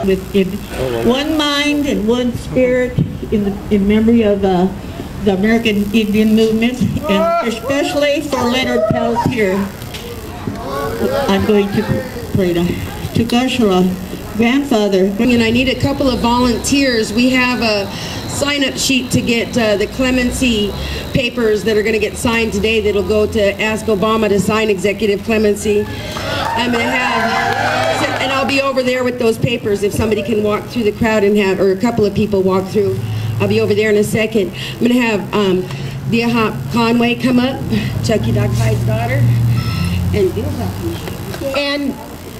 in one mind and one spirit in memory of the American Indian movement, and especially for Leonard Peltier. I'm going to pray to Gashara, grandfather. And I need a couple of volunteers. We have a sign-up sheet to get the clemency papers that are going to get signed today that'll go to ask Obama to sign executive clemency. I'm going to have, and I'll be over there with those papers if somebody can walk through the crowd and have, or a couple of people walk through. I'll be over there in a second. I'm going to have Dia Conway come up, Chucky Doghide's daughter, and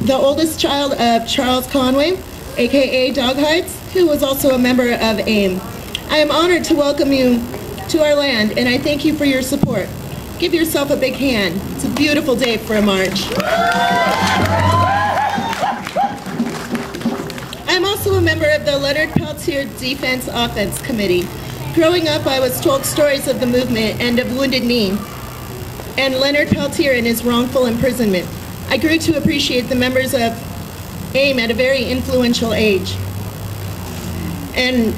the oldest child of Charles Conway, aka Doghides, who was also a member of AIM. I am honored to welcome you to our land, and I thank you for your support. Give yourself a big hand. It's a beautiful day for a march. I'm also a member of the Leonard Peltier Defense Offense Committee. Growing up, I was told stories of the movement and of Wounded Knee, and Leonard Peltier and his wrongful imprisonment. I grew to appreciate the members of AIM at a very influential age. And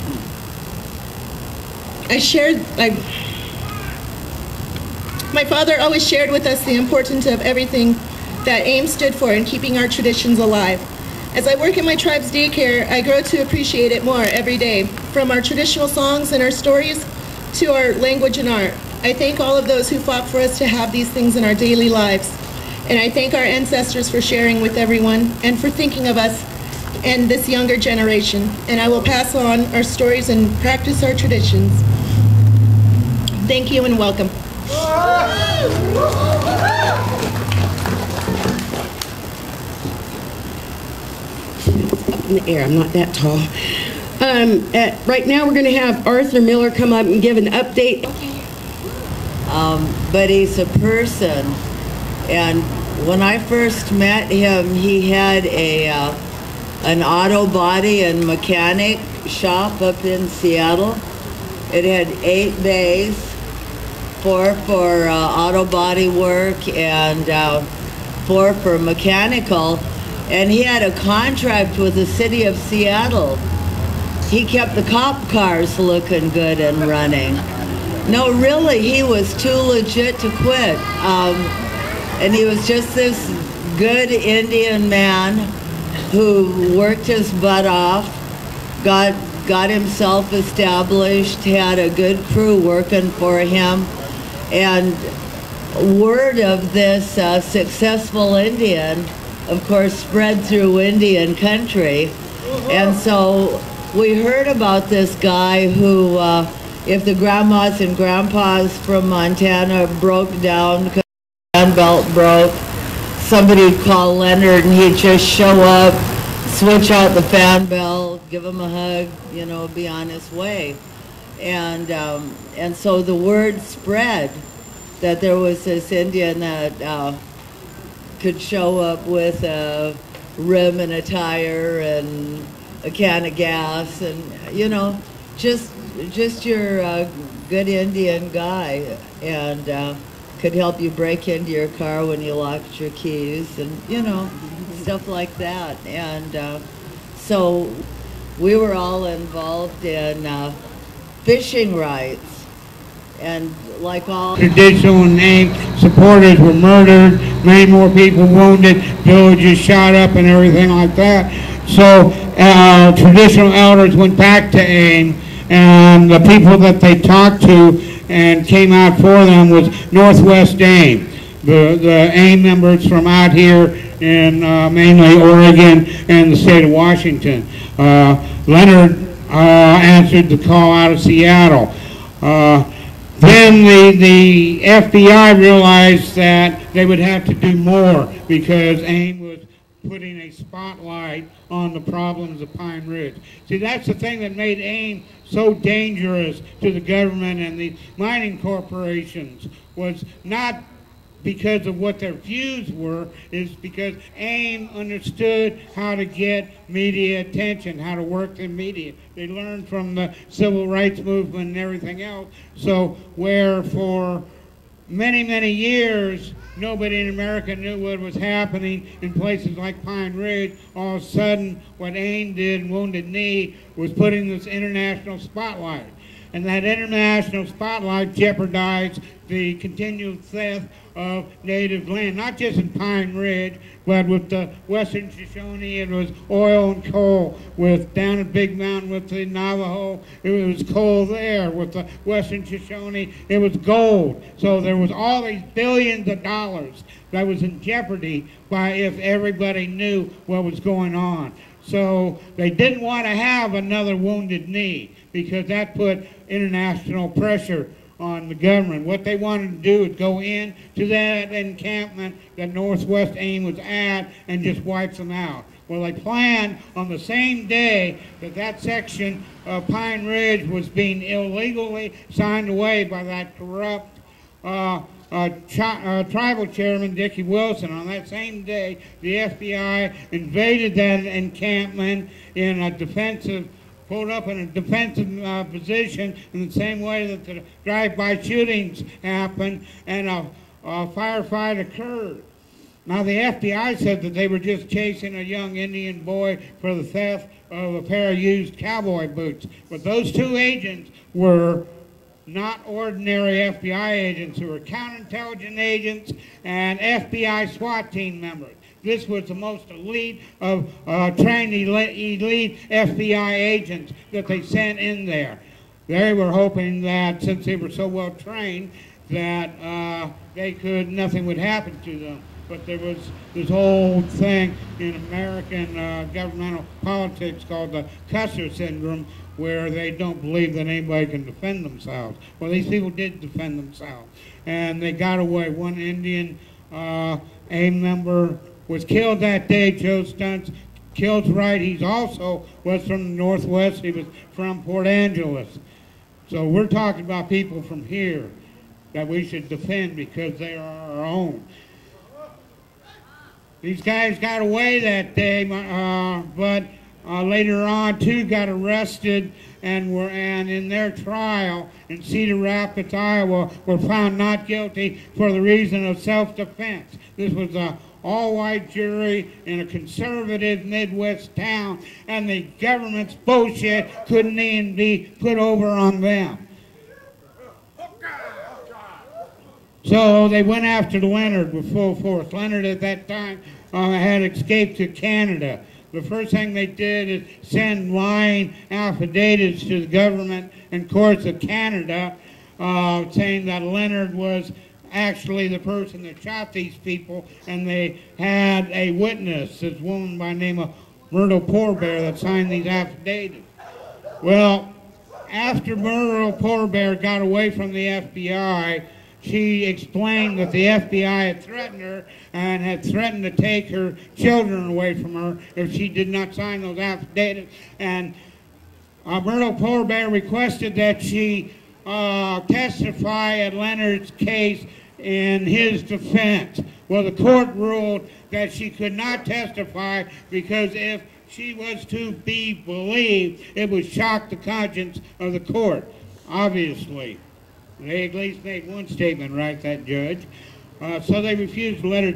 my father always shared with us the importance of everything that AIM stood for in keeping our traditions alive. As I work in my tribe's daycare, I grow to appreciate it more every day, from our traditional songs and our stories to our language and art. I thank all of those who fought for us to have these things in our daily lives. And I thank our ancestors for sharing with everyone and for thinking of us and this younger generation. And I will pass on our stories and practice our traditions. Thank you and welcome. Up in the air, I'm not that tall. Right now we're going to have Arthur Miller come up and give an update. But he's a person, and when I first met him, he had an auto body and mechanic shop up in Seattle. It had 8 bays, 4 for auto body work and 4 for mechanical, and he had a contract with the city of Seattle. He kept the cop cars looking good and running. No, really, he was too legit to quit. And he was just this good Indian man who worked his butt off, got himself established, had a good crew working for him, and word of this successful Indian, of course, spread through Indian country. And so we heard about this guy who, if the grandmas and grandpas from Montana broke down because the fan belt broke, somebody'd call Leonard and he'd just show up, switch out the fan belt, give him a hug, you know, be on his way. And so the word spread that there was this Indian that could show up with a rim and a tire and a can of gas, and you know, just your good Indian guy, and could help you break into your car when you locked your keys, and you know, stuff like that. And so we were all involved in fishing rights, and like all traditional and AIM supporters were murdered, many more people wounded, villages shot up and everything like that. So traditional elders went back to AIM, and the people that they talked to and came out for them was Northwest AIM. The AIM members from out here in mainly Oregon and the state of Washington. Leonard answered the call out of Seattle. Then the FBI realized that they would have to do more because AIM was putting a spotlight on the problems of Pine Ridge. See, that's the thing that made AIM so dangerous to the government and the mining corporations, was not because of what their views were, is because AIM understood how to get media attention, how to work the media. They learned from the civil rights movement and everything else. So where for many, many years, nobody in America knew what was happening in places like Pine Ridge. All of a sudden, what AIM did, Wounded Knee, was putting this international spotlight. And that international spotlight jeopardized the continued theft of native land, not just in Pine Ridge, but with the Western Shoshone. It was oil and coal. With down at Big Mountain with the Navajo, it was coal there. With the Western Shoshone, it was gold. So there was all these billions of dollars that was in jeopardy by if everybody knew what was going on. So they didn't want to have another Wounded Knee because that put international pressure on the government. What they wanted to do is go in to that encampment that Northwest AIM was at and just wipe them out. Well, they planned on the same day that that section of Pine Ridge was being illegally signed away by that corrupt tribal chairman, Dickie Wilson. On that same day, the FBI invaded that encampment in a defensive, pulled up in a defensive position in the same way that the drive-by shootings happened, and a firefight occurred. Now, the FBI said that they were just chasing a young Indian boy for the theft of a pair of used cowboy boots. But those two agents were not ordinary FBI agents. They were counterintelligence agents and FBI SWAT team members. This was the most elite of trained elite FBI agents that they sent in there. They were hoping that since they were so well trained that nothing would happen to them. But there was this whole thing in American governmental politics called the Custer syndrome, where they don't believe that anybody can defend themselves. Well, these people did defend themselves, and they got away. One Indian AIM member was killed that day. Joe Stuntz killed right. He's also was from the Northwest. He was from Port Angeles. So we're talking about people from here that we should defend because they are our own. These guys got away that day, but later on, two got arrested and in their trial in Cedar Rapids, Iowa, were found not guilty for the reason of self-defense. This was an all-white jury in a conservative Midwest town, and the government's bullshit couldn't even be put over on them. So they went after Leonard with full force. Leonard at that time had escaped to Canada. The first thing they did is send lying affidavits to the government and courts of Canada saying that Leonard was actually the person that shot these people, and they had a witness, this woman by the name of Myrtle Poorbear, that signed these affidavits. Well, after Myrtle Poorbear got away from the FBI, she explained that the FBI had threatened her and had threatened to take her children away from her if she did not sign those affidavits. And Myrtle Poorbear requested that she testify at Leonard's case in his defense. Well, the court ruled that she could not testify because if she was to be believed, it would shock the conscience of the court, obviously. They at least made one statement, right, that judge. So they refused to let her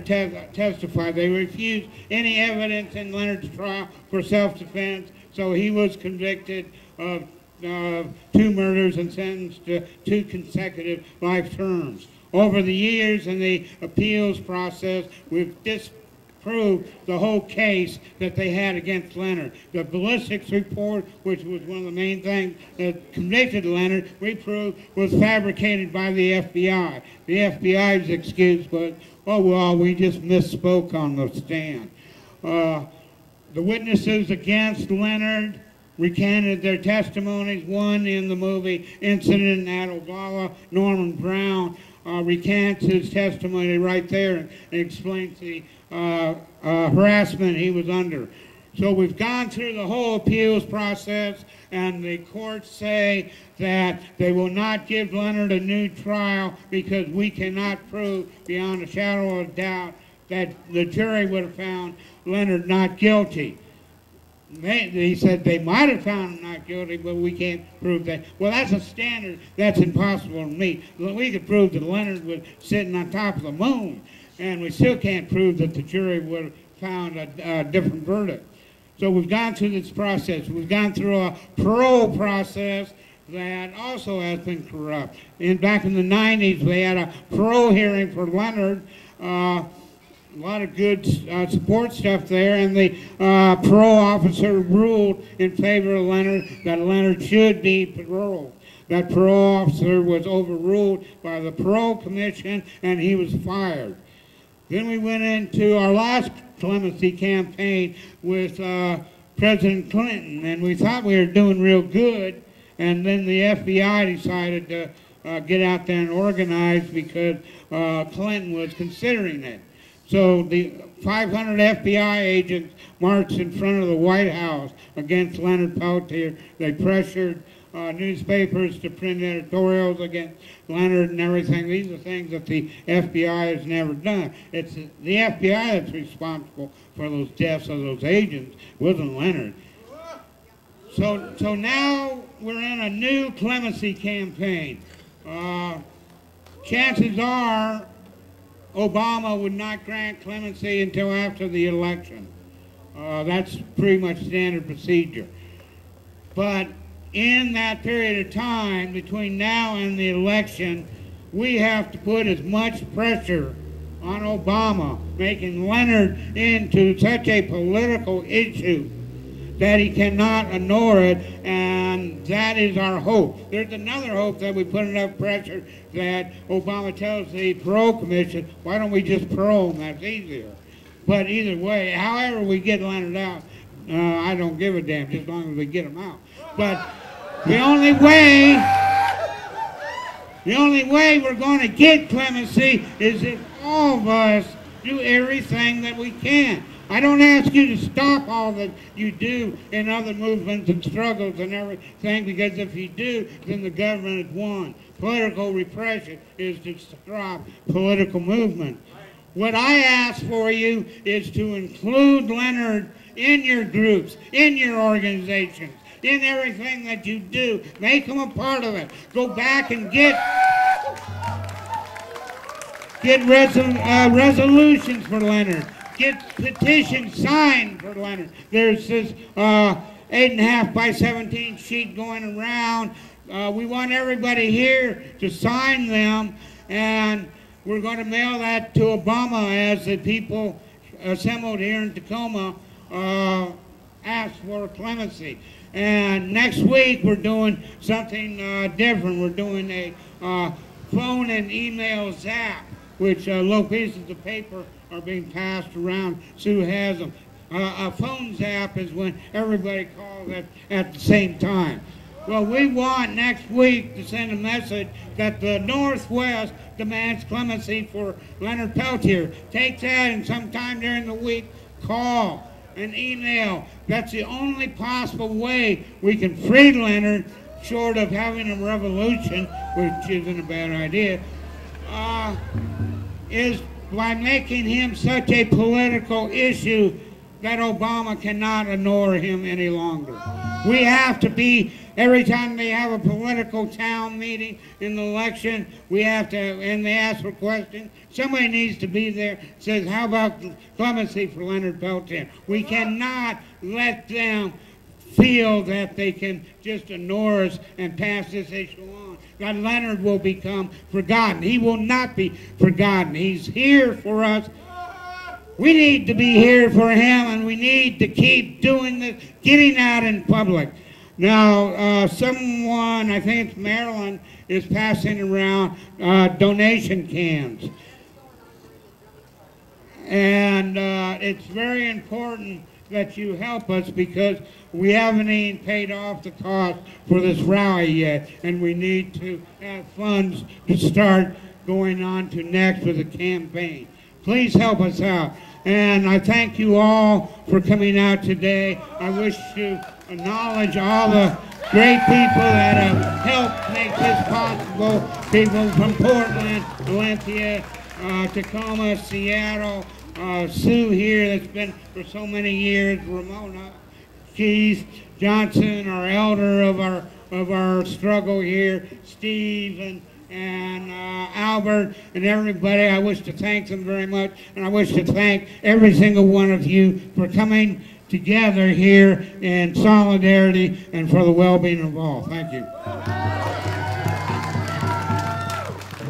testify. They refused any evidence in Leonard's trial for self-defense, so he was convicted of 2 murders and sentenced to 2 consecutive life terms. Over the years in the appeals process, we've disproved the whole case that they had against Leonard. The ballistics report, which was one of the main things that convicted Leonard, we proved was fabricated by the FBI. The FBI's excuse was, oh, well, we just misspoke on the stand. The witnesses against Leonard recanted their testimonies. One in the movie Incident at Oglala, Norman Brown, recants his testimony right there and explains the harassment he was under. So we've gone through the whole appeals process, and the courts say that they will not give Leonard a new trial because we cannot prove beyond a shadow of doubt that the jury would have found Leonard not guilty. He said they might have found him not guilty, but we can't prove that. Well, that's a standard that's impossible to meet. We could prove that Leonard was sitting on top of the moon, and we still can't prove that the jury would have found a different verdict. So we've gone through this process. We've gone through a parole process that also has been corrupt. Back in the 90s, we had a parole hearing for Leonard. A lot of good support stuff there, and the parole officer ruled in favor of Leonard that Leonard should be paroled. That parole officer was overruled by the parole commission, and he was fired. Then we went into our last clemency campaign with President Clinton, and we thought we were doing real good, and then the FBI decided to get out there and organize because Clinton was considering it. So the 500 FBI agents marched in front of the White House against Leonard Peltier. They pressured newspapers to print editorials against Leonard and everything. These are things that the FBI has never done. It's the FBI that's responsible for those deaths of those agents. It wasn't Leonard. So now we're in a new clemency campaign. Chances are Obama would not grant clemency until after the election. That's pretty much standard procedure. But in that period of time, between now and the election, we have to put as much pressure on Obama, making Leonard into such a political issue that he cannot ignore it, and that is our hope. There's another hope that we put enough pressure that Obama tells the parole commission, why don't we just parole him, that's easier. But either way, however we get Leonard out, I don't give a damn, just as long as we get him out. But the only way we're going to get clemency is if all of us do everything that we can. I don't ask you to stop all that you do in other movements and struggles and everything, because if you do, then the government has won. Political repression is to stop political movement. What I ask for you is to include Leonard in your groups, in your organizations, in everything that you do. Make him a part of it. Go back and get resolutions for Leonard. Get petitions signed for Leonard. There's this 8.5 by 17 sheet going around. We want everybody here to sign them, and we're going to mail that to Obama as the people assembled here in Tacoma ask for clemency. And next week we're doing something different. We're doing a phone and email zap, which little pieces of paper are being passed around. Sue has them. A phone zap is when everybody calls at the same time. Well, we want next week to send a message that the Northwest demands clemency for Leonard Peltier. Take that, and sometime during the week, call and email. That's the only possible way we can free Leonard, short of having a revolution, which isn't a bad idea, is by making him such a political issue that Obama cannot ignore him any longer. We have to be, every time they have a political town meeting in the election, we have to, and they ask for questions, somebody needs to be there, says, how about clemency for Leonard Peltier? We cannot let them feel that they can just ignore us and pass this issue on. that Leonard will become forgotten. He will not be forgotten. He's here for us. We need to be here for him, and we need to keep doing this, getting out in public. Now, someone, I think it's Maryland, is passing around donation cans. And it's very important that you help us because we haven't even paid off the cost for this rally yet, and we need to have funds to start going on to next with the campaign. Please help us out. And I thank you all for coming out today. I wish to acknowledge all the great people that have helped make this possible. People from Portland, Olympia, Tacoma, Seattle, Sue here that's been for so many years, Ramona, Keith Johnson, our elder of our struggle here, Steve and Albert and everybody. I wish to thank them very much, and I wish to thank every single one of you for coming together here in solidarity and for the well-being of all. Thank you.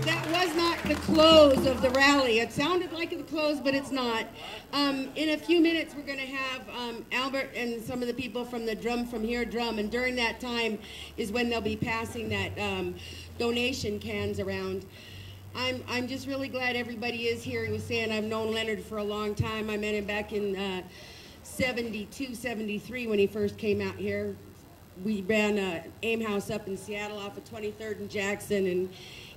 That was not the close of the rally. It sounded like the close, but it's not. In a few minutes, we're going to have Albert and some of the people from the Drum From Here Drum, and during that time is when they'll be passing that donation cans around. I'm just really glad everybody is here. He was saying I've known Leonard for a long time. I met him back in 72, 73 when he first came out here. We ran a AIM house up in Seattle off of 23rd and Jackson, and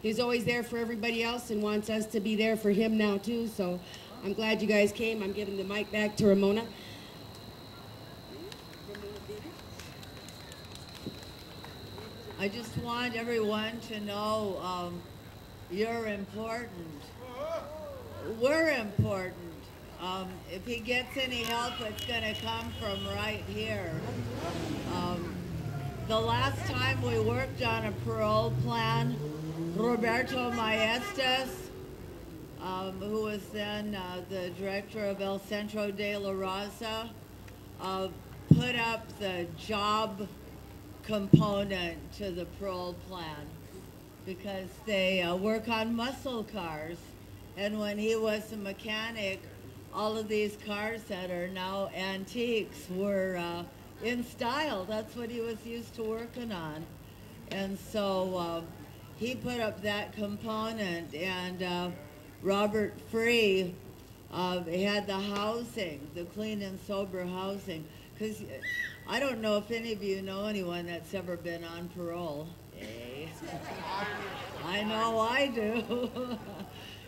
he's always there for everybody else and wants us to be there for him now too. So I'm glad you guys came. I'm giving the mic back to Ramona. I just want everyone to know you're important. We're important. If he gets any help, it's going to come from right here. The last time we worked on a parole plan, Roberto Maestas, who was then the director of El Centro de la Raza, put up the job component to the parole plan because they work on muscle cars. And when he was a mechanic, all of these cars that are now antiques were in style. That's what he was used to working on. And so he put up that component, and Robert Free had the housing, the clean and sober housing. Because I don't know if any of you know anyone that's ever been on parole. I know I do.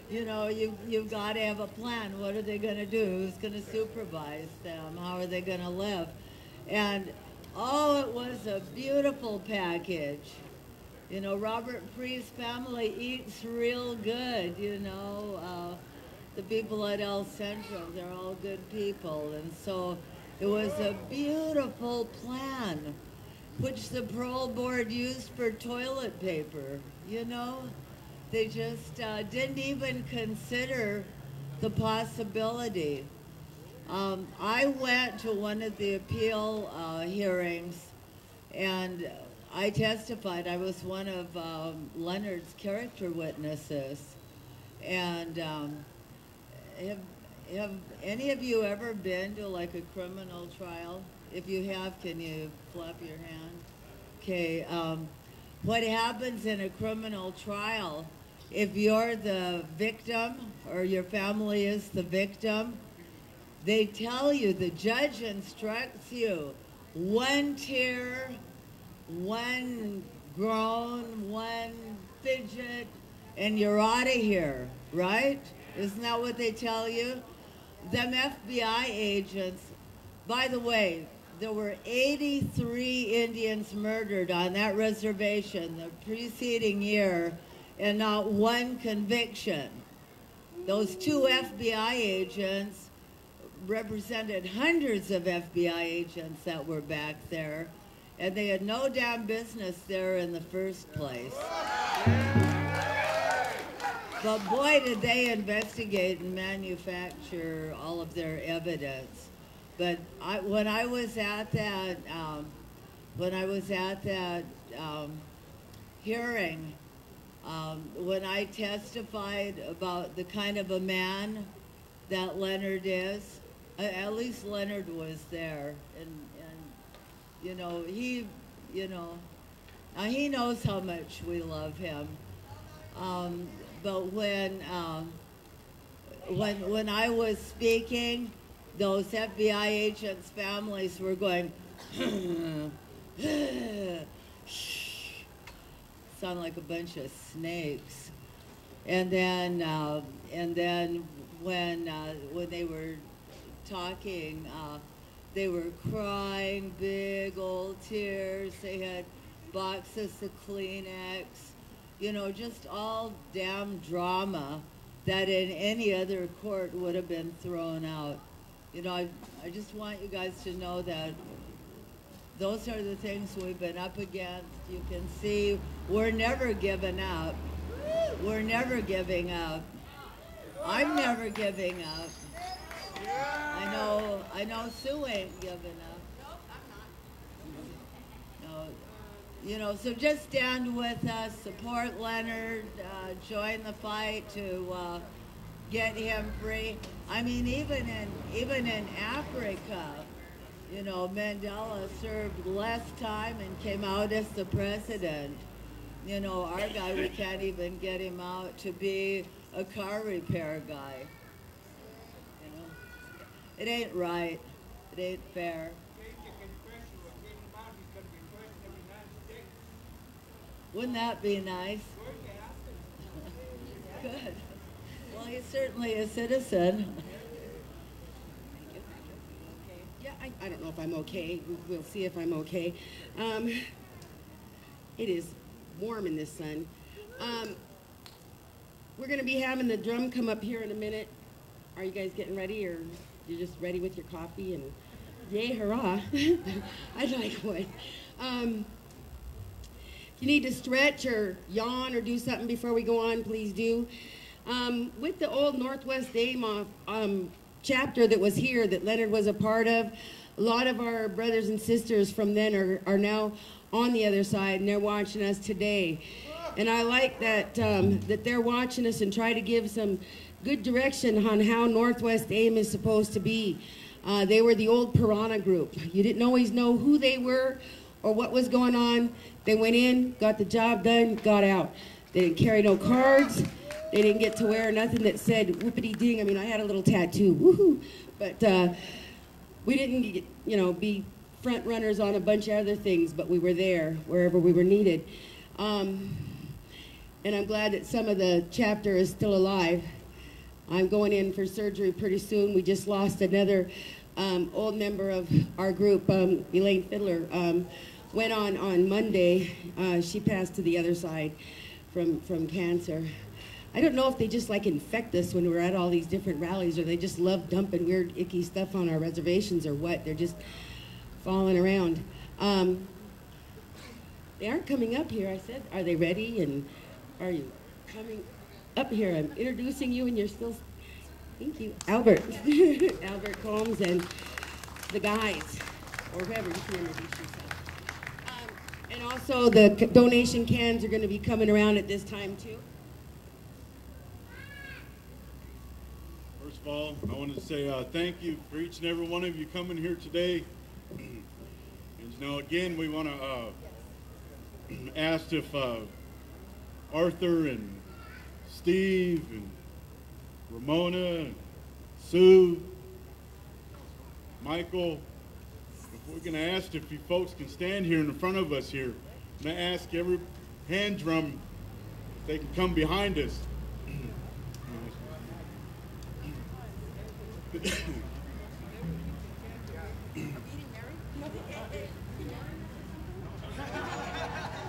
You know, you've got to have a plan. What are they going to do? Who's going to supervise them? How are they going to live? And, oh, it was a beautiful package. You know, Robert Free's family eats real good, you know. The people at El Centro, they're all good people. And so it was a beautiful plan, which the parole board used for toilet paper, you know. They just didn't even consider the possibility. I went to one of the appeal hearings, and I testified. I was one of Leonard's character witnesses. And have any of you ever been to like a criminal trial? If you have, can you flap your hand? Okay. What happens in a criminal trial, if you're the victim or your family is the victim, they tell you, the judge instructs you, one tear, one groan, one fidget, and you're out of here, right? Isn't that what they tell you? Them FBI agents, by the way, there were 83 Indians murdered on that reservation the preceding year and not one conviction. Those two FBI agents represented hundreds of FBI agents that were back there, and they had no damn business there in the first place. But boy, did they investigate and manufacture all of their evidence. But when I was at that hearing, when I testified about the kind of a man that Leonard is, at least Leonard was there, and you know, he knows how much we love him. But when I was speaking, those FBI agents' families were going, sound like a bunch of snakes. And then when they were talking, they were crying big old tears. They had boxes of Kleenex, you know, just all damn drama that in any other court would have been thrown out. You know, I just want you guys to know that those are the things we've been up against. You can see we're never giving up. We're never giving up. I'm never giving up. I know Sue ain't giving up. Nope, I'm not. No, you know, so just stand with us, support Leonard, join the fight to get him free. I mean, even in Africa, you know, Mandela served less time and came out as the president. You know, our guy, we can't even get him out to be a car repair guy. You know, it ain't right. It ain't fair. Wouldn't that be nice? Good. Well, he's certainly a citizen. Yeah, I don't know if I'm okay. We'll see if I'm okay. It is warm in this sun. We're going to be having the drum come up here in a minute. Are you guys getting ready, or you're just ready with your coffee? And yay, hurrah. I'd like one. If you need to stretch or yawn or do something before we go on, please do. With the old Northwest AIM chapter that was here, that Leonard was a part of, a lot of our brothers and sisters from then are now on the other side, and they're watching us today. And I like that that they're watching us and try to give some good direction on how Northwest AIM is supposed to be. They were the old Piranha group. You didn't always know who they were or what was going on. They went in, got the job done, got out. They didn't carry no cards. They didn't get to wear nothing that said whoopity-ding. I mean, I had a little tattoo, woohoo. But we didn't get, you know, be front runners on a bunch of other things, but we were there wherever we were needed. And I'm glad that some of the chapter is still alive. I'm going in for surgery pretty soon. We just lost another old member of our group, Elaine Fiddler. Went on Monday. She passed to the other side from cancer. I don't know if they just like infect us when we're at all these different rallies, or they just love dumping weird, icky stuff on our reservations, or what. They're just falling around. They aren't coming up here. I said, are they ready? And are you coming up here? I'm introducing you, and you're still, thank you, Albert. Albert Combs and the guys, or whoever, you can introduce yourself. And also the donation cans are going to be coming around at this time too. First of all, I wanted to say thank you for each and every one of you coming here today. And you know, again, we want to ask if Arthur and Steve and Ramona and Sue, Michael, if we're going to ask if you folks can stand here in the front of us here, I'm going to ask every hand drum if they can come behind us.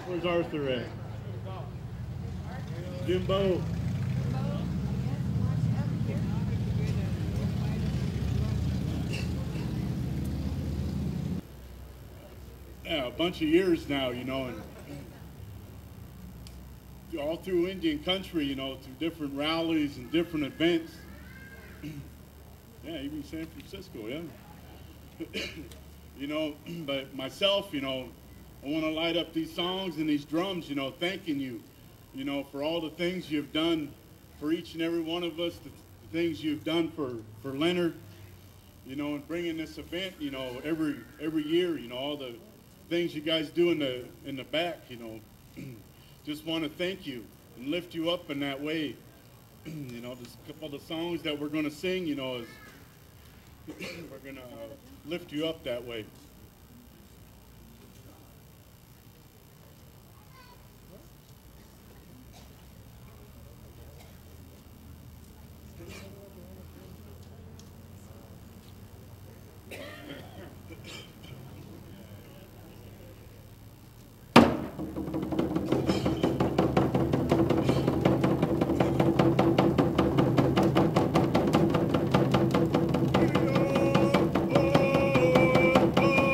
Where's Arthur at? Jimbo. Yeah, a bunch of years now, you know, and all through Indian country, you know, through different rallies and different events. Yeah, even San Francisco, yeah. You know, but myself, you know, I want to light up these songs and these drums, you know, thanking you, you know, for all the things you've done for each and every one of us, the things you've done for Leonard, you know, and bringing this event, you know, every year, you know, all the things you guys do in the back, you know. Just want to thank you and lift you up in that way. You know, there's a couple of the songs that we're going to sing, you know, is we're going to lift you up that way. Oh,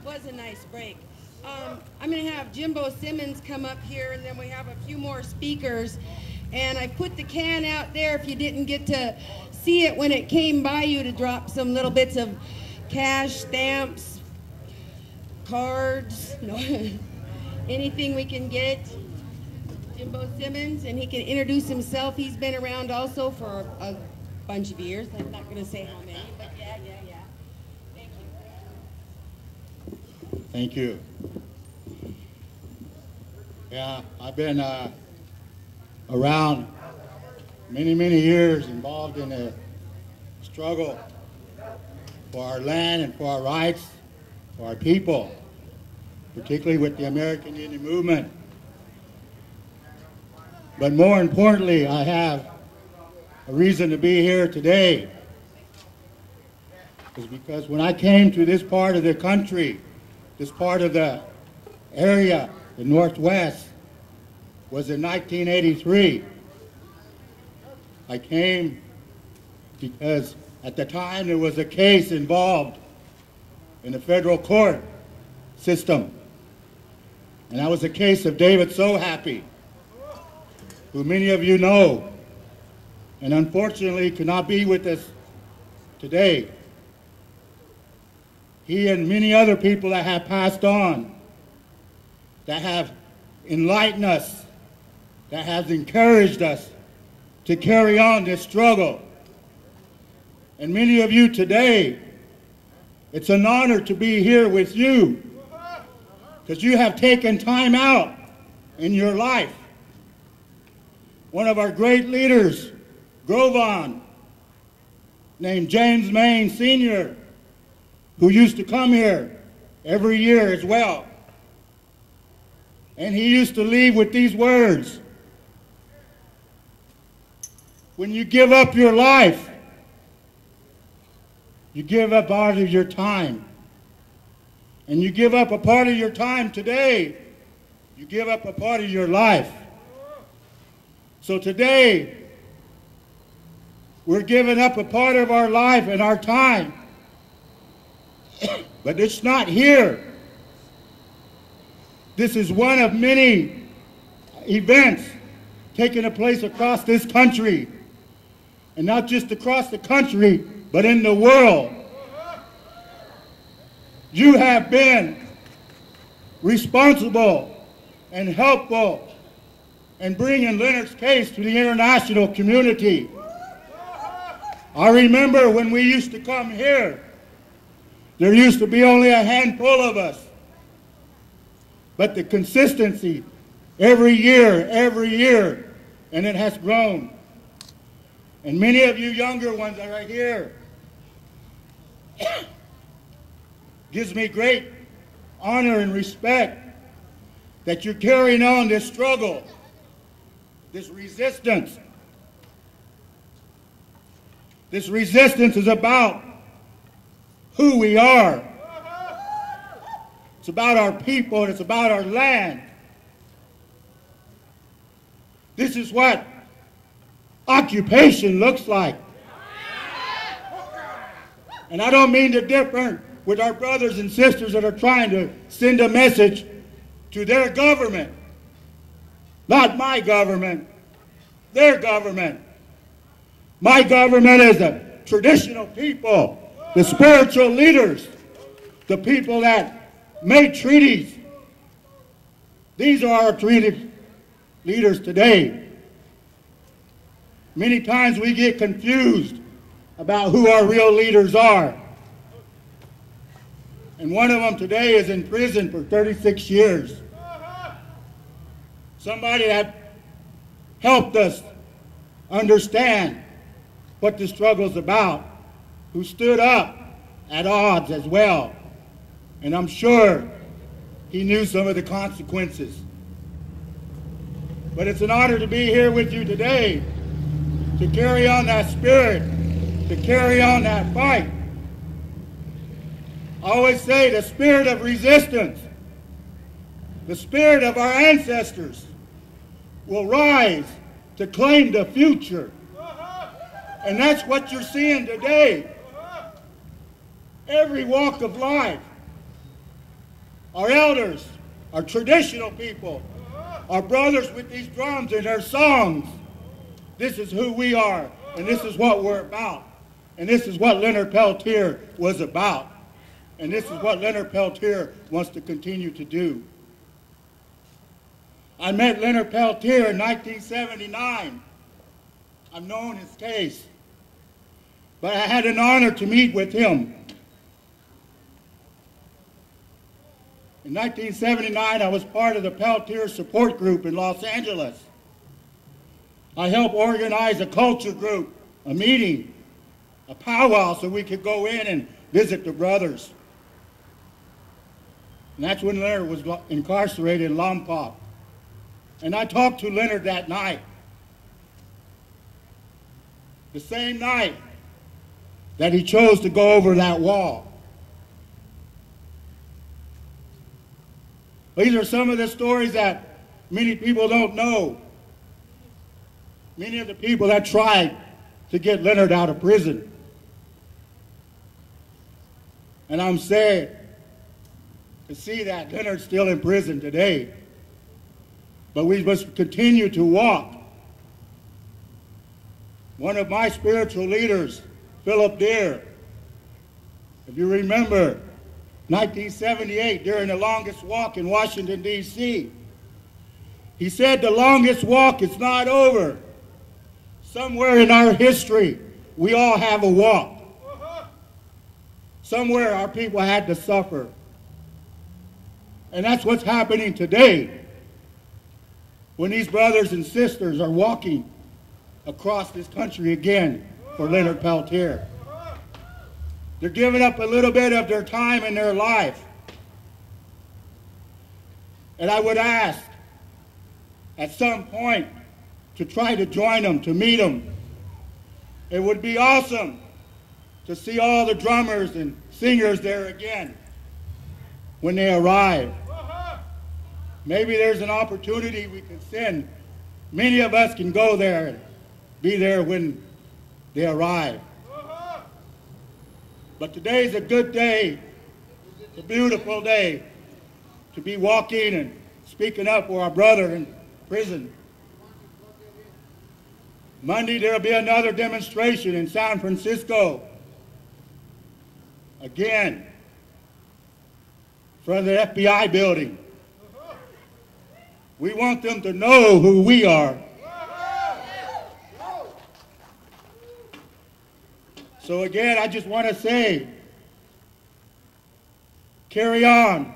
was a nice break. I'm going to have Jimbo Simmons come up here, and then we have a few more speakers. And I put the can out there if you didn't get to see it when it came by you, to drop some little bits of cash, stamps, cards, no, anything we can get. Jimbo Simmons, and he can introduce himself. He's been around also for a bunch of years. I'm not going to say how many, but yeah. Thank you. Thank you. Yeah, I've been around many years, involved in the struggle for our land and for our rights, for our people, particularly with the American Indian movement. But more importantly, I have a reason to be here today. Is because when I came to this part of the country, this part of the area, the Northwest, was in 1983. I came because at the time there was a case involved in the federal court system. And that was the case of David So Happy, who many of you know, and unfortunately could not be with us today. He and many other people that have passed on, that have enlightened us, that has encouraged us to carry on this struggle. And many of you today, it's an honor to be here with you, because you have taken time out in your life. One of our great leaders, Grovan, named James Maine Sr., who used to come here every year as well. And he used to leave with these words: when you give up your life, you give up part of your time. And you give up a part of your time today, you give up a part of your life. So today, we're giving up a part of our life and our time. But it's not here. This is one of many events taking place across this country. And not just across the country, but in the world. You have been responsible and helpful in bringing Leonard's case to the international community. I remember when we used to come here, there used to be only a handful of us. But the consistency, every year, and it has grown. And many of you younger ones that are here, gives me great honor and respect that you're carrying on this struggle, this resistance. This resistance is about who we are. It's about our people, and it's about our land. This is what occupation looks like. And I don't mean to differ with our brothers and sisters that are trying to send a message to their government. Not my government, their government. My government is the traditional people, the spiritual leaders, the people that made treaties. These are our treaty leaders today. Many times we get confused about who our real leaders are. And one of them today is in prison for 36 years. Somebody that helped us understand what the struggle's about, who stood up at odds as well. And I'm sure he knew some of the consequences. But it's an honor to be here with you today, to carry on that spirit, to carry on that fight. I always say the spirit of resistance, the spirit of our ancestors will rise to claim the future. And that's what you're seeing today. Every walk of life, our elders, our traditional people, our brothers with these drums and their songs. This is who we are, and this is what we're about. And this is what Leonard Peltier was about. And this is what Leonard Peltier wants to continue to do. I met Leonard Peltier in 1979. I've known his case. But I had an honor to meet with him. In 1979, I was part of the Peltier support group in Los Angeles. I helped organize a culture group, a meeting, a powwow so we could go in and visit the brothers. And that's when Leonard was incarcerated in Lompoc. And I talked to Leonard that night. The same night that he chose to go over that wall. These are some of the stories that many people don't know. Many of the people that tried to get Leonard out of prison. And I'm sad to see that Leonard's still in prison today. But we must continue to walk. One of my spiritual leaders, Philip Deere, if you remember, 1978, during the longest walk in Washington, D.C., he said the longest walk is not over. Somewhere in our history, we all have a walk. Somewhere our people had to suffer. And that's what's happening today when these brothers and sisters are walking across this country again for Leonard Peltier. They're giving up a little bit of their time in their life. And I would ask at some point to try to join them, to meet them. It would be awesome to see all the drummers and singers there again when they arrive. Maybe there's an opportunity we can send. Many of us can go there and be there when they arrive. But today's a good day, it's a beautiful day to be walking and speaking up for our brother in prison. Monday there'll be another demonstration in San Francisco. Again, in front of the FBI building. We want them to know who we are. So again, I just want to say, carry on.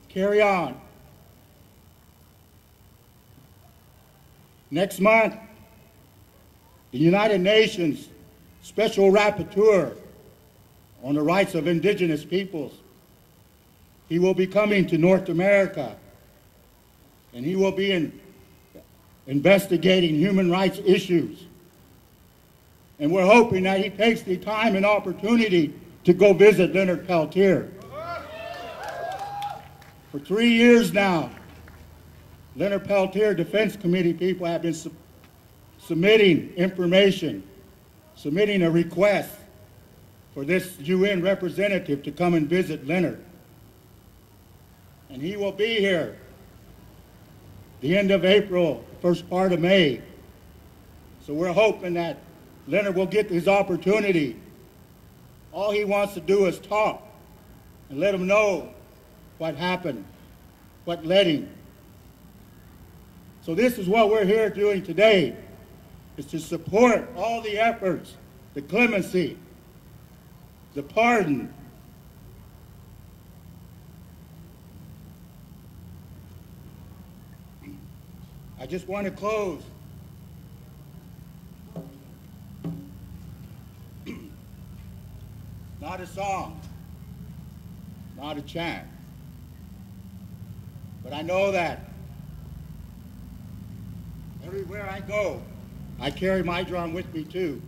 Carry on. Next month, the United Nations Special Rapporteur on the rights of indigenous peoples, he will be coming to North America, and he will be investigating human rights issues. And we're hoping that he takes the time and opportunity to go visit Leonard Peltier. For 3 years now, Leonard Peltier Defense Committee people have been submitting information, submitting a request for this UN representative to come and visit Leonard. And he will be here the end of April, first part of May. So we're hoping that Leonard will get his opportunity. All he wants to do is talk and let him know what happened, what led him. So this is what we're here doing today, is to support all the efforts, the clemency, the pardon. I just want to close not a song, not a chant, but I know that everywhere I go, I carry my drum with me too.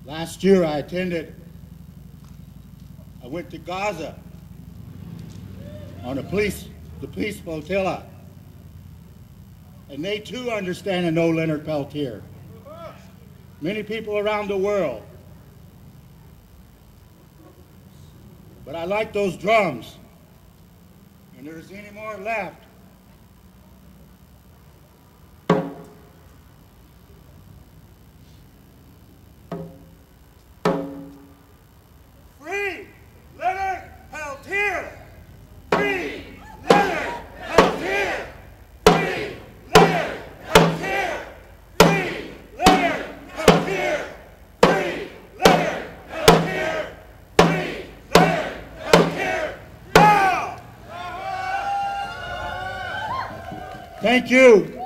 Last year I went to Gaza on the police flotilla, and they too understand and know Leonard Peltier. Many people around the world. But I like those drums. And there's any more left. Free Leonard Peltier! Free Leonard Peltier! Free Leonard Peltier! Free Leonard Peltier! Free Leonard Peltier! Free Leonard Peltier! Now! Thank you,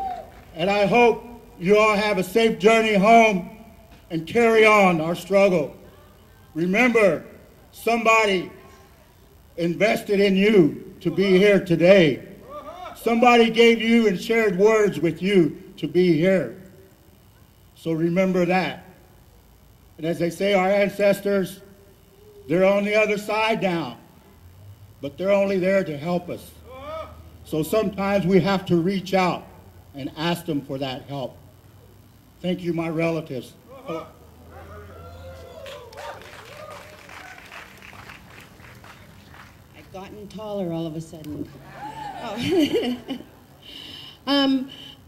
and I hope you all have a safe journey home and carry on our struggle. Remember, somebody invested in you to be here today. Somebody gave you and shared words with you to be here. So remember that. And as they say, our ancestors, they're on the other side now, but they're only there to help us. So sometimes we have to reach out and ask them for that help. Thank you, my relatives. I've gotten taller all of a sudden. Oh.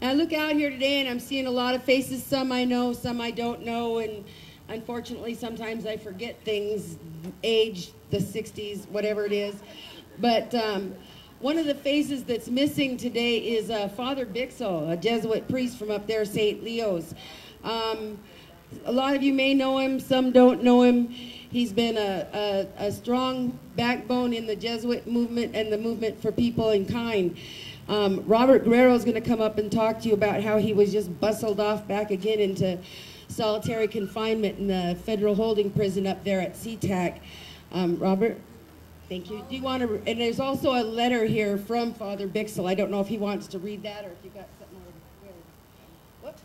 I look out here today and I'm seeing a lot of faces, some I know, some I don't know, and unfortunately sometimes I forget things, age, the 60s, whatever it is. But one of the faces that's missing today is Father Bixel, a Jesuit priest from up there, St. Leo's. A lot of you may know him, some don't know him. He's been a strong backbone in the Jesuit movement and the movement for people in kind. Robert Guerrero is going to come up and talk to you about how he was just bustled off back again into solitary confinement in the federal holding prison up there at SeaTac. Robert? Thank you. Do you want to, and there's also a letter here from Father Bixel. I don't know if he wants to read that or if you got something over there. Whoops.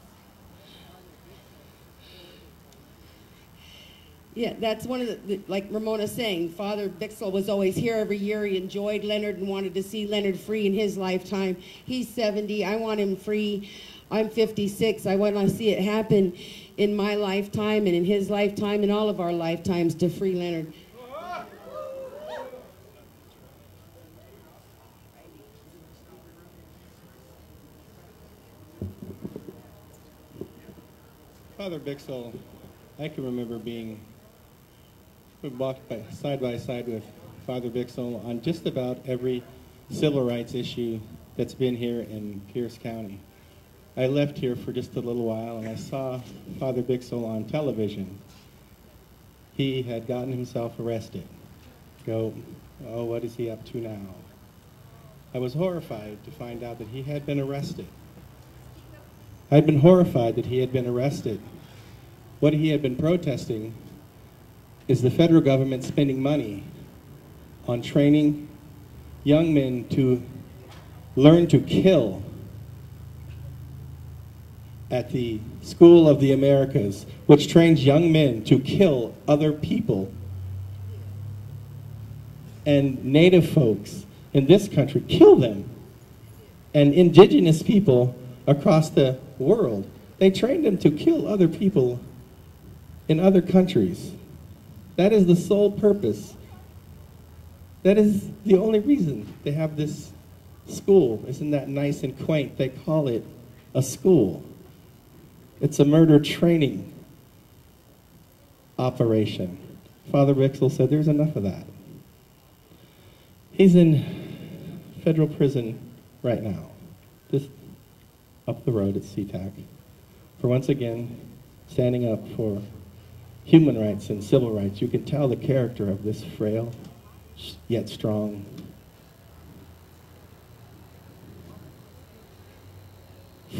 Yeah, that's one of the, like Ramona's saying, Father Bixel was always here every year. He enjoyed Leonard and wanted to see Leonard free in his lifetime. He's 70. I want him free. I'm 56. I want to see it happen in my lifetime and in his lifetime and all of our lifetimes to free Leonard. Father Bixel, I can remember we walked side by side with Father Bixel on just about every civil rights issue that's been here in Pierce County. I left here for just a little while and I saw Father Bixel on television. He had gotten himself arrested. Oh, what is he up to now? I was horrified to find out that he had been arrested. I'd been horrified that he had been arrested. What he had been protesting is the federal government spending money on training young men to learn to kill at the School of the Americas, which trains young men to kill other people. And Native folks in this country kill them. And indigenous people across the world, they trained them to kill other people in other countries. That is the sole purpose. That is the only reason they have this school. Isn't that nice and quaint? They call it a school. It's a murder training operation. Father Bixel said there's enough of that. He's in federal prison right now, just up the road at SeaTac, for once again standing up for human rights and civil rights. You can tell the character of this frail yet strong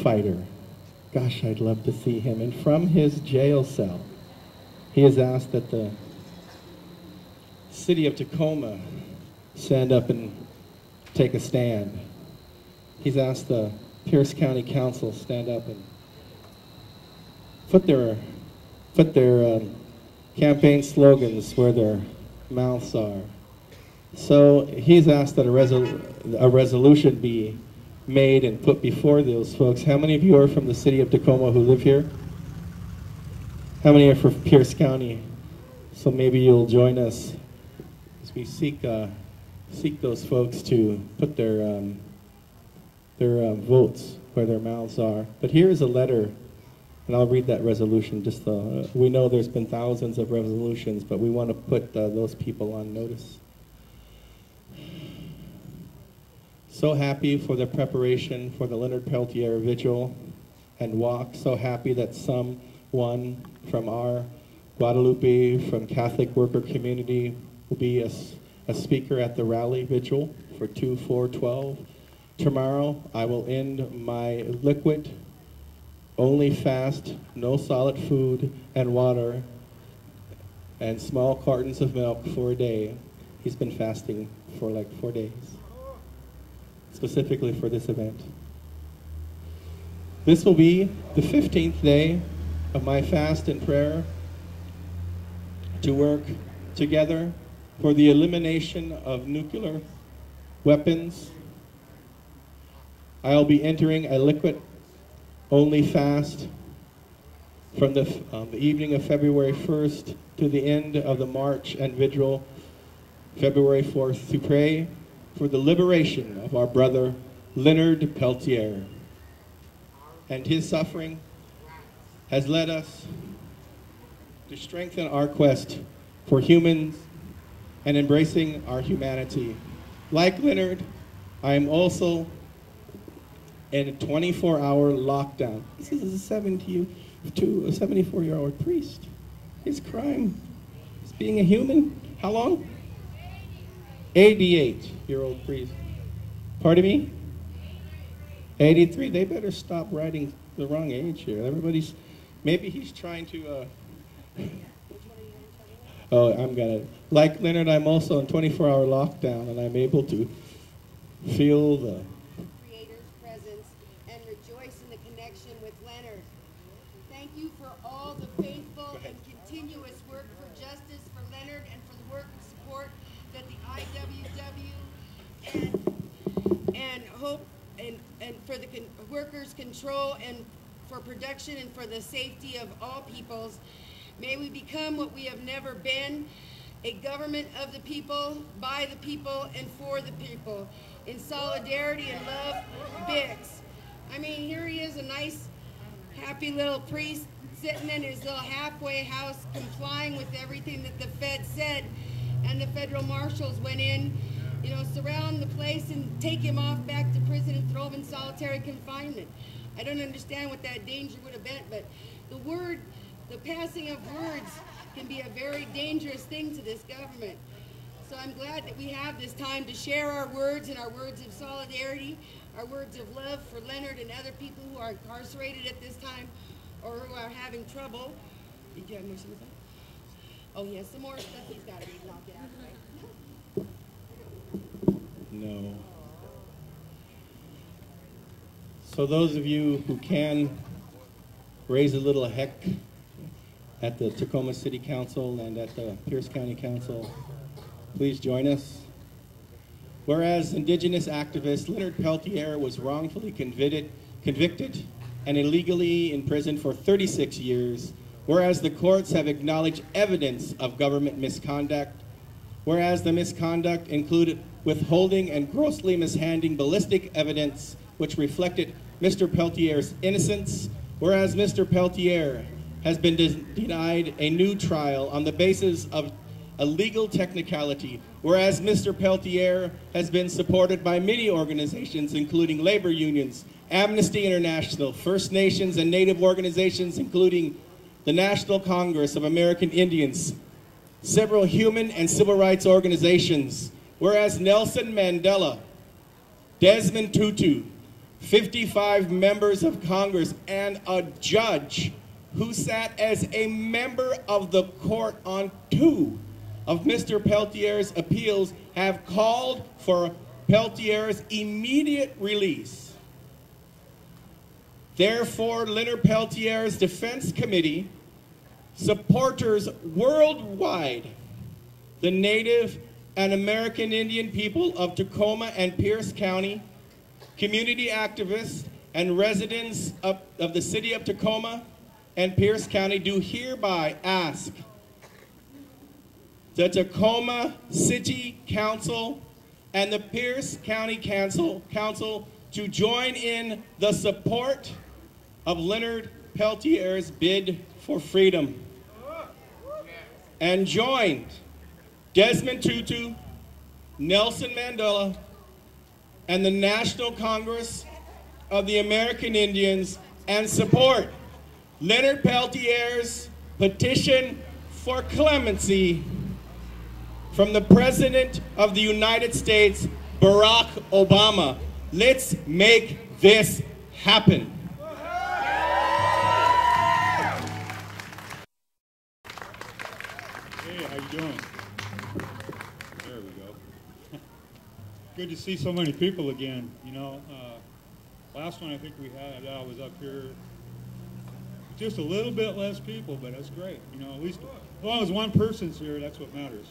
fighter. Gosh, I'd love to see him. And from his jail cell, he has asked that the city of Tacoma stand up and take a stand. He's asked the Pierce County Council stand up and put their campaign slogans where their mouths are. So he's asked that a resolution be made and put before those folks. How many of you are from the city of Tacoma who live here? How many are from Pierce County? So maybe you'll join us as we seek those folks to put their votes where their mouths are. But here is a letter, and I'll read that resolution. Just we know there's been thousands of resolutions, but we want to put those people on notice. So happy for the preparation for the Leonard Peltier Vigil and Walk. So happy that someone from our Guadalupe, from Catholic worker community, will be a speaker at the rally vigil for 2/4/12. Tomorrow, I will end my liquid, only fast, no solid food and water, and small cartons of milk for a day. He's been fasting for like 4 days, specifically for this event. This will be the 15th day of my fast and prayer to work together for the elimination of nuclear weapons. I'll be entering a liquid-only fast from the evening of February 1st to the end of the march and vigil, February 4th, to pray for the liberation of our brother Leonard Peltier. And his suffering has led us to strengthen our quest for humans and embracing our humanity. Like Leonard, I am also in a 24-hour lockdown. This is a 74-year-old priest. His crime is being a human. How long? 88-year-old priest. Pardon me? 83. They better stop writing the wrong age here. Everybody's, maybe he's trying to, oh, I'm gonna, like Leonard, I'm also in 24-hour lockdown, and I'm able to feel the Creator's presence and rejoice in the connection with Leonard. Thank you for all the faithful and continuous work for justice for Leonard and for the work and support that the IWW and Hope and for the workers' control and for production and for the safety of all peoples. May we become what we have never been, a government of the people, by the people, and for the people. In solidarity and love, Bix. I mean, here he is, a nice, happy little priest sitting in his little halfway house, complying with everything that the Fed said, and the federal marshals went in, you know, surround the place and take him off back to prison and throw him in solitary confinement. I don't understand what that danger would have been, but the passing of words can be a very dangerous thing to this government. So I'm glad that we have this time to share our words and our words of solidarity, our words of love for Leonard and other people who are incarcerated at this time or who are having trouble. Did you have more something? Oh, he has some more stuff he's got to read, and I'll get out of the way. No. So those of you who can raise a little heck at the Tacoma City Council and at the Pierce County Council, please join us. Whereas Indigenous activist Leonard Peltier was wrongfully convicted and illegally imprisoned for 36 years, whereas the courts have acknowledged evidence of government misconduct, whereas the misconduct included withholding and grossly mishandling ballistic evidence which reflected Mr. Peltier's innocence, whereas Mr. Peltier has been denied a new trial on the basis of a legal technicality, whereas Mr. Peltier has been supported by many organizations, including labor unions, Amnesty International, First Nations and Native organizations, including the National Congress of American Indians, several human and civil rights organizations, whereas Nelson Mandela, Desmond Tutu, 55 members of Congress, and a judge who sat as a member of the court on 2 of Mr. Peltier's appeals have called for Peltier's immediate release. Therefore, Leonard Peltier's Defense Committee, supporters worldwide, the Native and American Indian people of Tacoma and Pierce County, community activists and residents of the city of Tacoma and Pierce County do hereby ask the Tacoma City Council, and the Pierce County Council to join in the support of Leonard Peltier's bid for freedom, and joined Desmond Tutu, Nelson Mandela, and the National Congress of the American Indians and support Leonard Peltier's petition for clemency from the President of the United States, Barack Obama. Let's make this happen. Hey, how you doing? There we go. Good to see so many people again. You know, last one I think we had, I was up here, just a little bit less people, but that's great. You know, at least as long as one person's here, that's what matters.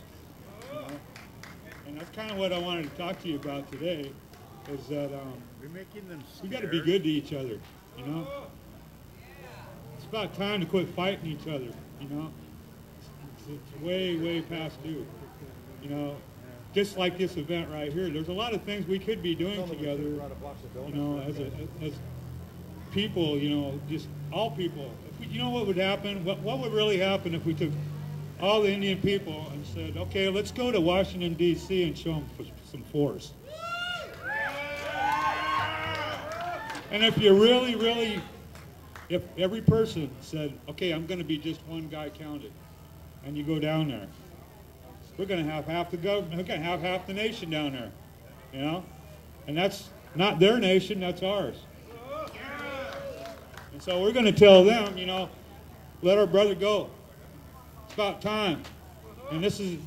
You know? And that's kind of what I wanted to talk to you about today, is that we got to be good to each other. You know, it's about time to quit fighting each other. You know, it's way, way past due. You know, just like this event right here, there's a lot of things we could be doing together. You know, as people. You know, just all people. You know what would happen? What would really happen if we took all the Indian people and said, okay, let's go to Washington, D.C. and show them some force. And if you really, if every person said, okay, I'm going to be just one guy counted, and you go down there, we're going to have half the government, we're going to have half the nation down there, you know? And that's not their nation, that's ours. And so we're going to tell them, you know, let our brother go. It's about time. And this is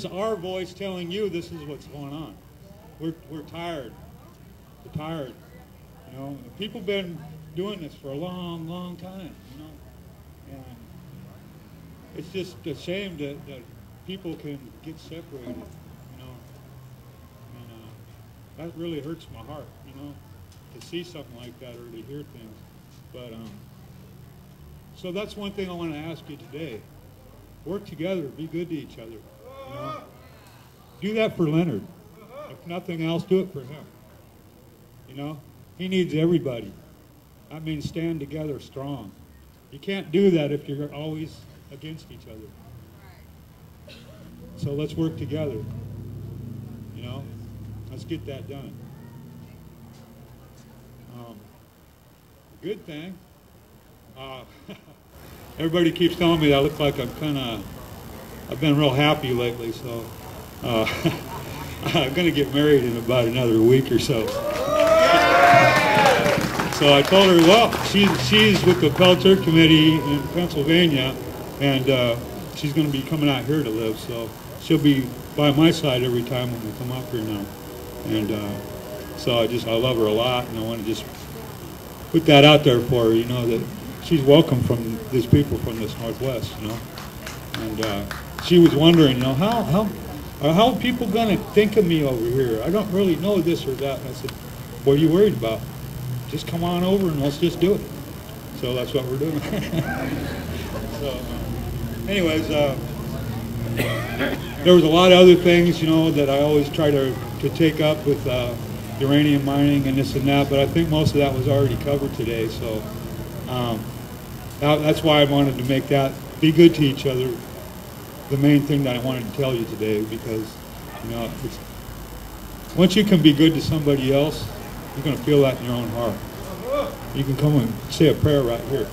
our voice telling you this is what's going on. We're tired. We're tired. You know, people have been doing this for a long, long time, you know. And it's just a shame that people can get separated, you know. And that really hurts my heart, you know, to see something like that or to hear things. But so that's one thing I want to ask you today. Work together, be good to each other. You know? Do that for Leonard. If nothing else, do it for him. You know, he needs everybody. That means stand together strong. You can't do that if you're always against each other. So let's work together. You know, let's get that done. Good thing. Everybody keeps telling me that I look like I've been real happy lately, so I'm going to get married in about another week or so. So I told her, well, she's with the Peltier Committee in Pennsylvania, and she's going to be coming out here to live, so she'll be by my side every time when we come up here now. And so I love her a lot, and I want to just put that out there for her, you know, that she's welcome from these people from this Northwest, you know. And she was wondering, you know, how are people going to think of me over here? I don't really know this or that. And I said, what are you worried about? Just come on over and let's just do it. So that's what we're doing. So, anyways, there was a lot of other things, you know, that I always try to take up with uranium mining and this and that, but I think most of that was already covered today. So that's why I wanted to make that be good to each other the main thing that I wanted to tell you today, because, you know, once you can be good to somebody else, you're going to feel that in your own heart. You can come and say a prayer right here.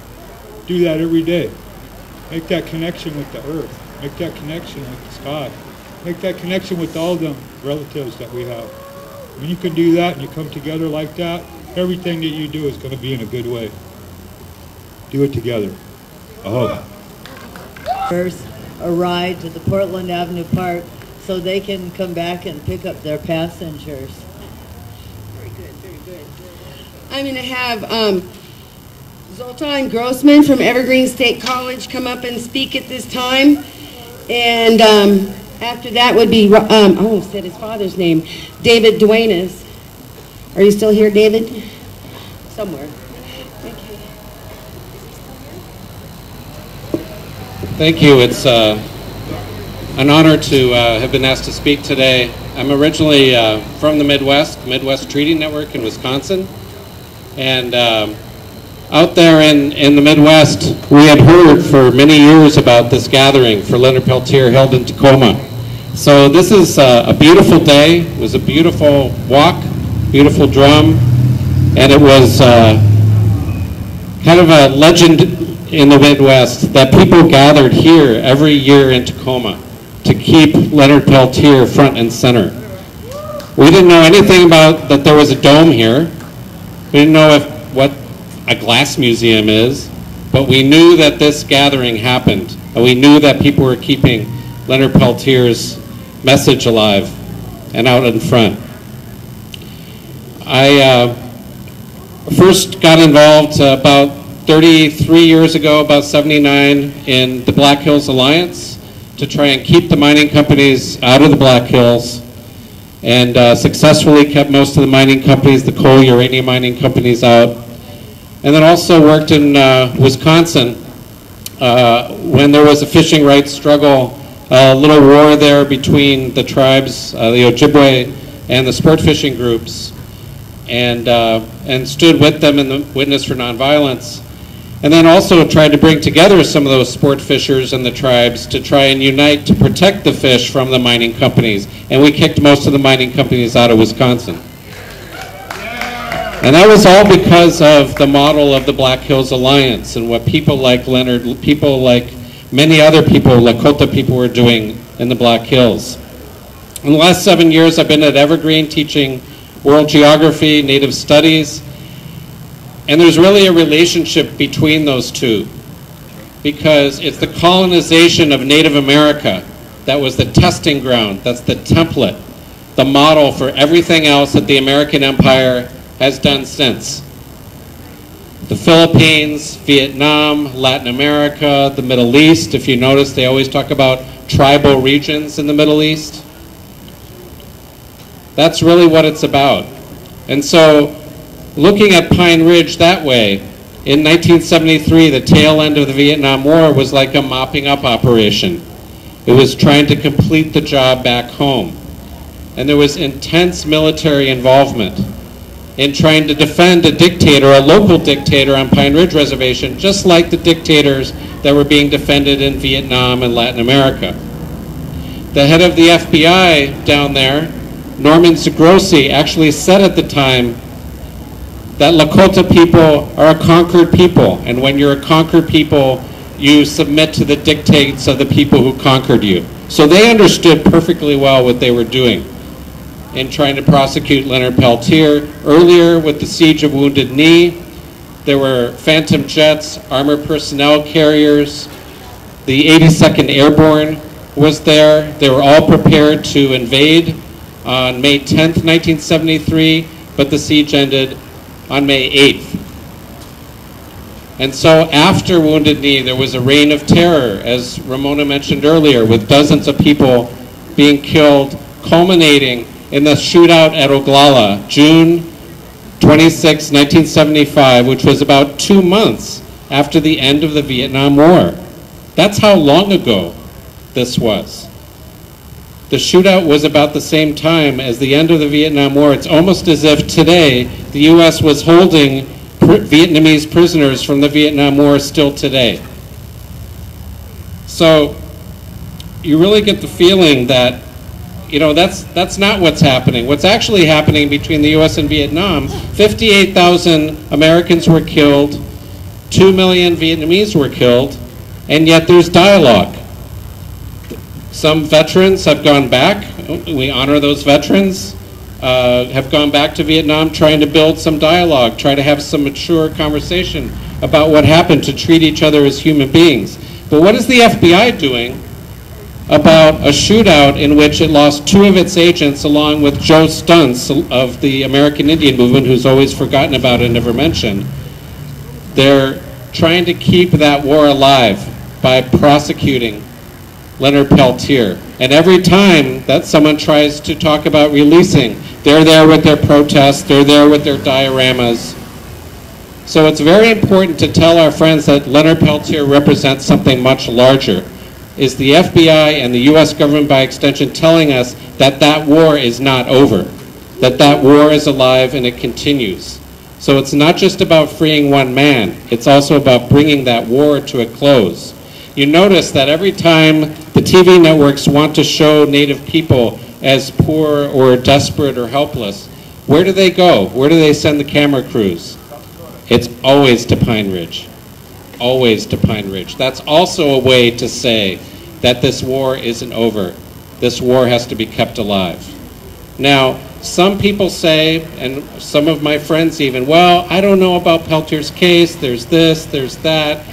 Do that every day. Make that connection with the earth. Make that connection with the sky. Make that connection with all them relatives that we have. When you can do that and you come together like that, everything that you do is going to be in a good way. Do it together. Oh. First, a ride to the Portland Avenue Park so they can come back and pick up their passengers. Very good, very good. I'm going to have Zoltan Grossman from Evergreen State College come up and speak at this time. And after that would be, oh, said his father's name, David Duenas. Are you still here, David? Somewhere. Okay. Thank you. It's an honor to have been asked to speak today. I'm originally from the Midwest Treaty Network in Wisconsin. And out there in the Midwest, we had heard for many years about this gathering for Leonard Peltier held in Tacoma. So this is a beautiful day. It was a beautiful walk, beautiful drum, and it was kind of a legend in the Midwest that people gathered here every year in Tacoma to keep Leonard Peltier front and center. We didn't know anything about that there was a dome here. We didn't know what a glass museum is, but we knew that this gathering happened, and we knew that people were keeping Leonard Peltier's message alive and out in front. I first got involved about 33 years ago, about 79, in the Black Hills Alliance to try and keep the mining companies out of the Black Hills, and successfully kept most of the mining companies, the coal uranium mining companies, out. And then also worked in Wisconsin when there was a fishing rights struggle, a little war there between the tribes, the Ojibwe and the sport fishing groups, and stood with them in the Witness for Nonviolence. And then also tried to bring together some of those sport fishers and the tribes to try and unite to protect the fish from the mining companies. And we kicked most of the mining companies out of Wisconsin. And that was all because of the model of the Black Hills Alliance and what people like Leonard, people like many other people, Lakota people, were doing in the Black Hills. In the last 7 years, I've been at Evergreen teaching world geography, native studies, and there's really a relationship between those two, because it's the colonization of Native America that was the testing ground, that's the template, the model for everything else that the American Empire has done since. The Philippines, Vietnam, Latin America, the Middle East. If you notice, they always talk about tribal regions in the Middle East. That's really what it's about. And so, looking at Pine Ridge that way, in 1973, the tail end of the Vietnam War was like a mopping up operation. It was trying to complete the job back home. And there was intense military involvement in trying to defend a dictator, a local dictator on Pine Ridge Reservation, just like the dictators that were being defended in Vietnam and Latin America. The head of the FBI down there, Norman Zagrossi, actually said at the time that Lakota people are a conquered people, and when you're a conquered people, you submit to the dictates of the people who conquered you. So they understood perfectly well what they were doing in trying to prosecute Leonard Peltier. Earlier, with the siege of Wounded Knee, there were Phantom jets, armored personnel carriers. The 82nd Airborne was there. They were all prepared to invade on May 10th, 1973, but the siege ended on May 8th. And so after Wounded Knee, there was a reign of terror, as Ramona mentioned earlier, with dozens of people being killed, culminating in the shootout at Oglala, June 26, 1975, which was about 2 months after the end of the Vietnam War. That's how long ago this was. The shootout was about the same time as the end of the Vietnam War. It's almost as if today the U.S. was holding Vietnamese prisoners from the Vietnam War still today. So you really get the feeling that, you know, that's not what's happening. What's actually happening between the U.S. and Vietnam, 58,000 Americans were killed, 2 million Vietnamese were killed, and yet there's dialogue. Some veterans have gone back. We honor those veterans, have gone back to Vietnam trying to build some dialogue, try to have some mature conversation about what happened, to treat each other as human beings. But what is the FBI doing about a shootout in which it lost 2 of its agents, along with Joe Stuntz of the American Indian Movement, who's always forgotten about and never mentioned? They're trying to keep that war alive by prosecuting Leonard Peltier. And every time that someone tries to talk about releasing, they're there with their protests, they're there with their dioramas. So it's very important to tell our friends that Leonard Peltier represents something much larger. is the FBI and the U.S. government by extension telling us that that war is not over, that that war is alive and it continues. So it's not just about freeing one man, it's also about bringing that war to a close. You notice that every time the TV networks want to show Native people as poor or desperate or helpless, where do they go? Where do they send the camera crews? It's always to Pine Ridge. Always to Pine Ridge. That's also a way to say that this war isn't over. This war has to be kept alive. Now, some people say, and some of my friends even, well, I don't know about Peltier's case, there's this, there's that.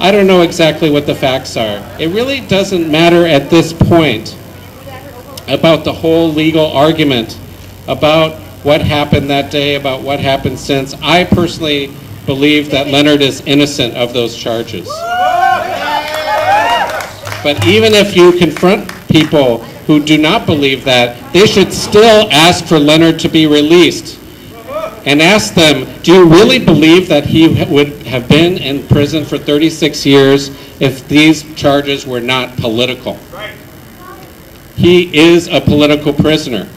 I don't know exactly what the facts are. It really doesn't matter at this point about the whole legal argument about what happened that day, about what happened since. I personally believe that Leonard is innocent of those charges. But even if you confront people who do not believe that, they should still ask for Leonard to be released and ask them, do you really believe that he would have been in prison for 36 years if these charges were not political? He is a political prisoner.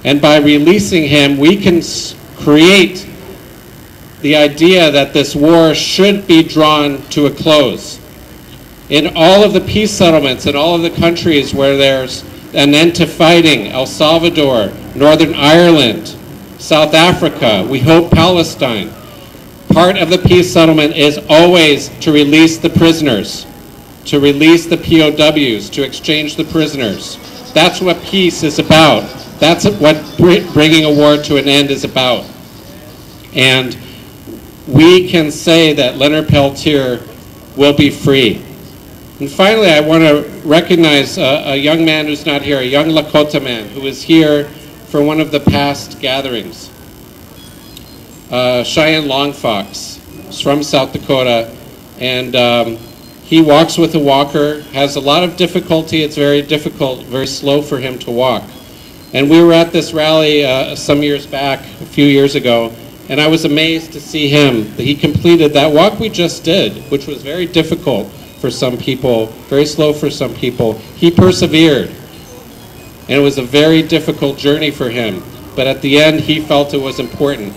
And by releasing him, we can create the idea that this war should be drawn to a close. In all of the peace settlements, in all of the countries where there's an end to fighting, El Salvador, Northern Ireland, South Africa, we hope Palestine, part of the peace settlement is always to release the prisoners, to release the POWs, to exchange the prisoners. That's what peace is about. That's what bringing a war to an end is about. And we can say that Leonard Peltier will be free. And finally, I want to recognize a young man who's not here, a young Lakota man who was here for one of the past gatherings. Cheyenne Longfox is from South Dakota, and he walks with a walker, has a lot of difficulty. It's very difficult, very slow for him to walk. And we were at this rally some years back, a few years ago, and I was amazed to see him. He completed that walk we just did, which was very difficult for some people, very slow for some people. He persevered, and it was a very difficult journey for him. But at the end, he felt it was important.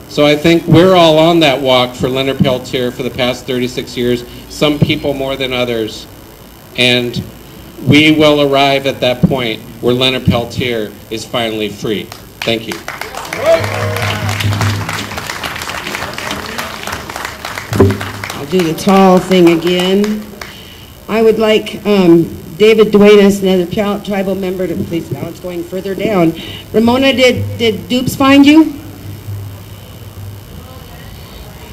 So I think we're all on that walk for Leonard Peltier for the past 36 years, some people more than others. And we will arrive at that point where Leonard Peltier is finally free. Thank you. I'll do the tall thing again. I would like David Duenas, another tribal member, to please, now it's going further down. Ramona, did Dupes find you?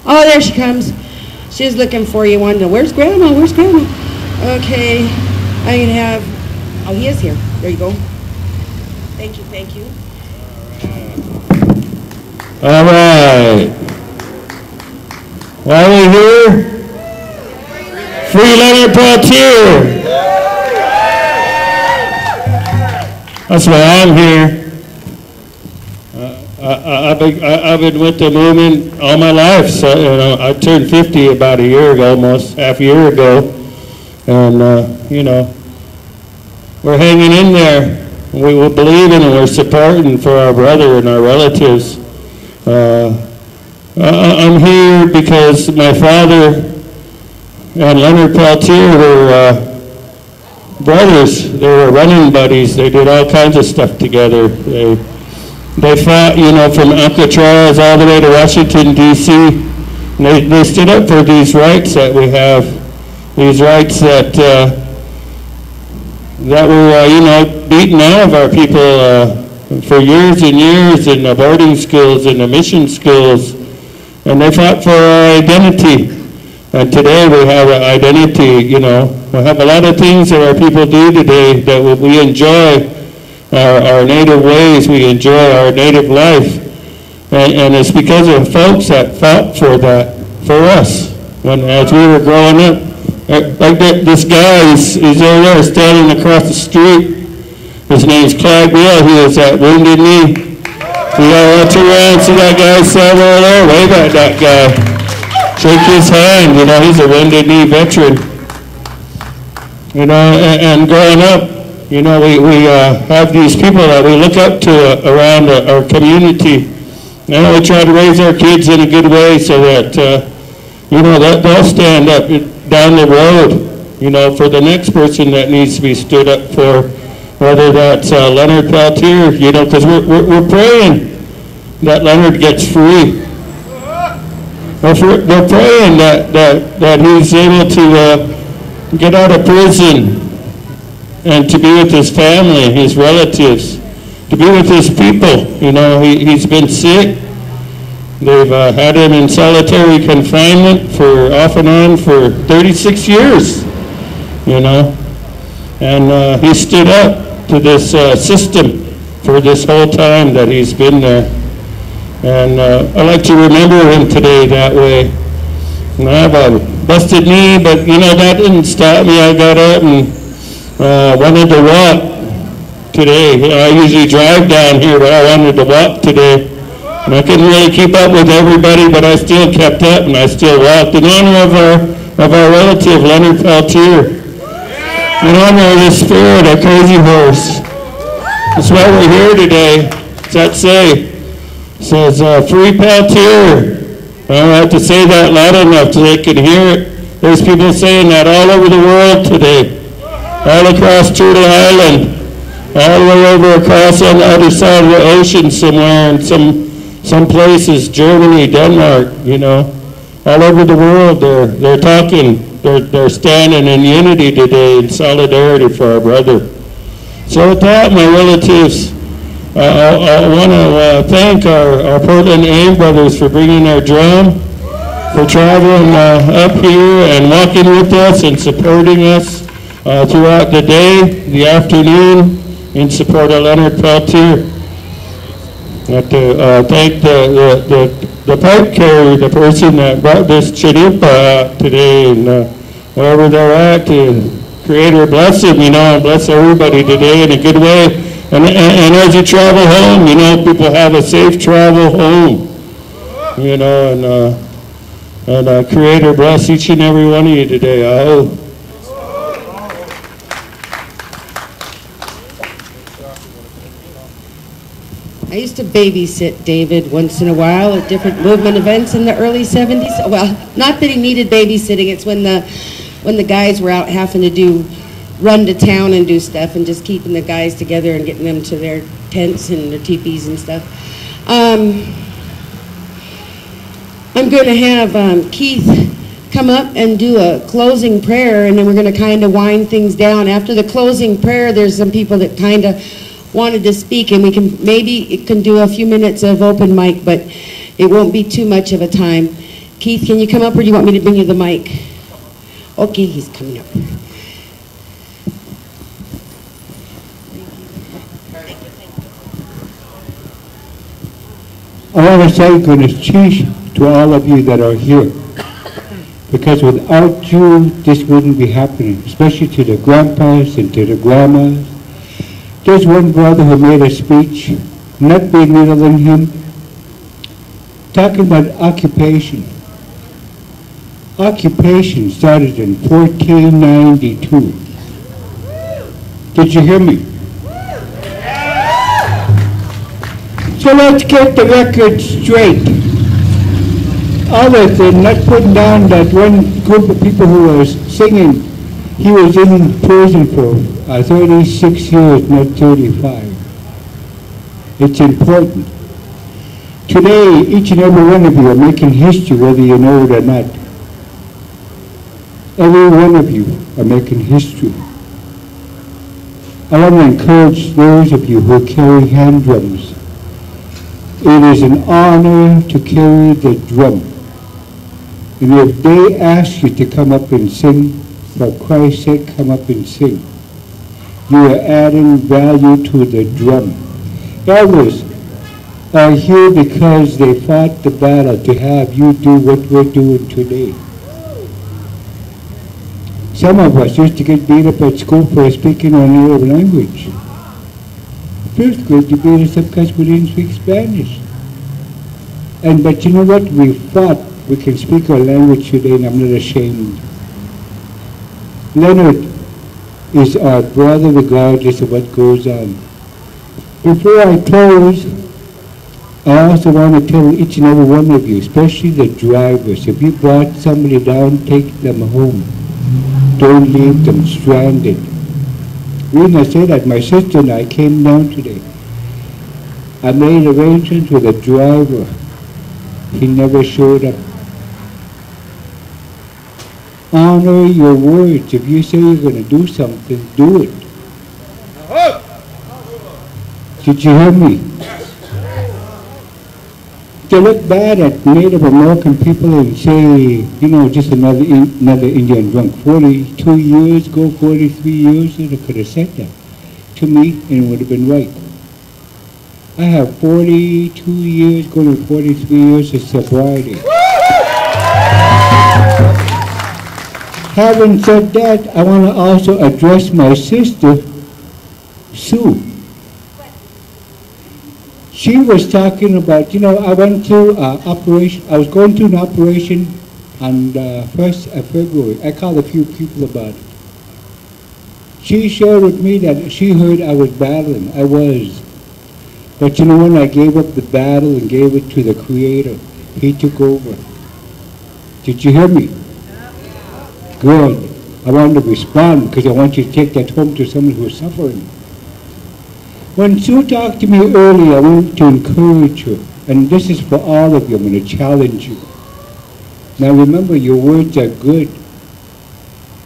Oh, there she comes. She's looking for you. Wanda, where's Grandma? Where's Grandma? Okay, I can have, oh, he is here. There you go. Thank you, thank you. All right. Why are we here? Free Leonard Peltier. That's why I'm here. I've been with the movement all my life. So, you know, I turned 50 about a year ago, almost half a year ago, and you know, we're hanging in there. We're believing and we're supporting for our brother and our relatives. I'm here because my father and Leonard Peltier were brothers. They were running buddies. They did all kinds of stuff together. They fought, you know, from Alcatraz all the way to Washington, D.C. They stood up for these rights that we have, these rights that were, you know, beaten out of our people for years and years in the boarding schools and the mission schools. And they fought for our identity. And today we have an identity, you know. We have a lot of things that our people do today that we enjoy. Our native ways, we enjoy our native life. And it's because of folks that fought for that, for us, as we were growing up. Like this guy is over there standing across the street. His name's Clyde Bill. He was at Wounded Knee. We all went around, see that guy sitting over there? Wave at that guy. Shake his hand, you know, he's a Wounded Knee veteran. You know, and growing up, you know, we have these people that we look up to around our community. And we try to raise our kids in a good way so that, you know, that they'll stand up down the road, you know, for the next person that needs to be stood up for, whether that's Leonard Peltier, you know, because we're praying that Leonard gets free. We're praying that he's able to get out of prison and to be with his family, his relatives, to be with his people. You know, he's been sick. They've had him in solitary confinement for off and on for 36 years, you know. And he stood up to this system for this whole time that he's been there. And I like to remember him today that way. And I have a busted knee, but you know, that didn't stop me. I got up and wanted to walk today. You know, I usually drive down here, but I wanted to walk today. And I couldn't really keep up with everybody, but I still kept up and I still walked in honor of our relative, Leonard Peltier. In honor of the spirit, a crazy horse. That's why we're here today. What's that say? It says, free Peltier. I don't have to say that loud enough so they can hear it. There's people saying that all over the world today. All across Turtle Island. All the way over across on the other side of the ocean somewhere in some places, Germany, Denmark, you know. All over the world they're talking. They're standing in unity today in solidarity for our brother. So with that, my relatives, I want to thank our Portland AIM brothers for bringing our drum, for traveling up here and walking with us and supporting us throughout the day, the afternoon, in support of Leonard Peltier. I want to thank the pipe carrier, the person that brought this chalupa out today, and wherever they're at, Creator bless them, you know, and bless everybody today in a good way. And as you travel home, you know, people have a safe travel home, you know, and Creator bless each and every one of you today, I hope. I used to babysit David once in a while at different movement events in the early 70s. Well, not that he needed babysitting. It's when the guys were out having to run to town and do stuff and just keeping the guys together and getting them to their tents and their teepees and stuff. I'm going to have Keith come up and do a closing prayer, and then we're going to kind of wind things down. After the closing prayer, there's some people that kind of wanted to speak, and we can maybe do a few minutes of open mic, but it won't be too much of a time. Keith, can you come up, or do you want me to bring you the mic? Okay, he's coming up. I want to say goodness cheese to all of you that are here, because without you, this wouldn't be happening, especially to the grandpas and to the grandmas. There's one brother who made a speech, not being little than him, talking about occupation. Occupation started in 1492. Did you hear me? So let's get the record straight. Other than not putting down that one group of people who was singing, he was in prison for 36 years, not 35. It's important. Today, each and every one of you are making history, whether you know it or not. Every one of you are making history. I want to encourage those of you who carry hand drums. It is an honor to carry the drum. And if they ask you to come up and sing, for Christ's sake, come up and sing. You are adding value to the drum. Others are here because they fought the battle to have you do what we're doing today. Some of us used to get beat up at school for speaking our native language. First grade, you beat us up because we didn't speak Spanish. But you know what? We fought. We can speak our language today, and I'm not ashamed. Leonard, is our brother regardless of what goes on. Before I close, I also want to tell each and every one of you, especially the drivers, if you brought somebody down, take them home. Don't leave them stranded. The reason I say that, my sister and I came down today. I made arrangements with a driver. He never showed up. Honor your words. If you say you're going to do something, do it. Did you hear me? They look bad at Native American people and say, you know, just another Indian drunk. 42 years ago, 43 years ago, they could have said that to me and it would have been right. I have 42 years, going to 43 years of sobriety. Having said that, I want to also address my sister, Sue. She was talking about, you know, I went through operation. I was going through an operation on the 1st of February. I called a few people about it. She shared with me that she heard I was battling. I was. But you know, when I gave up the battle and gave it to the Creator, He took over. Did you hear me? Good. I wanted to respond because I want you to take that home to someone who is suffering. When Sue talked to me earlier, I want to encourage her. And this is for all of you. I'm going to challenge you. Now remember, your words are good.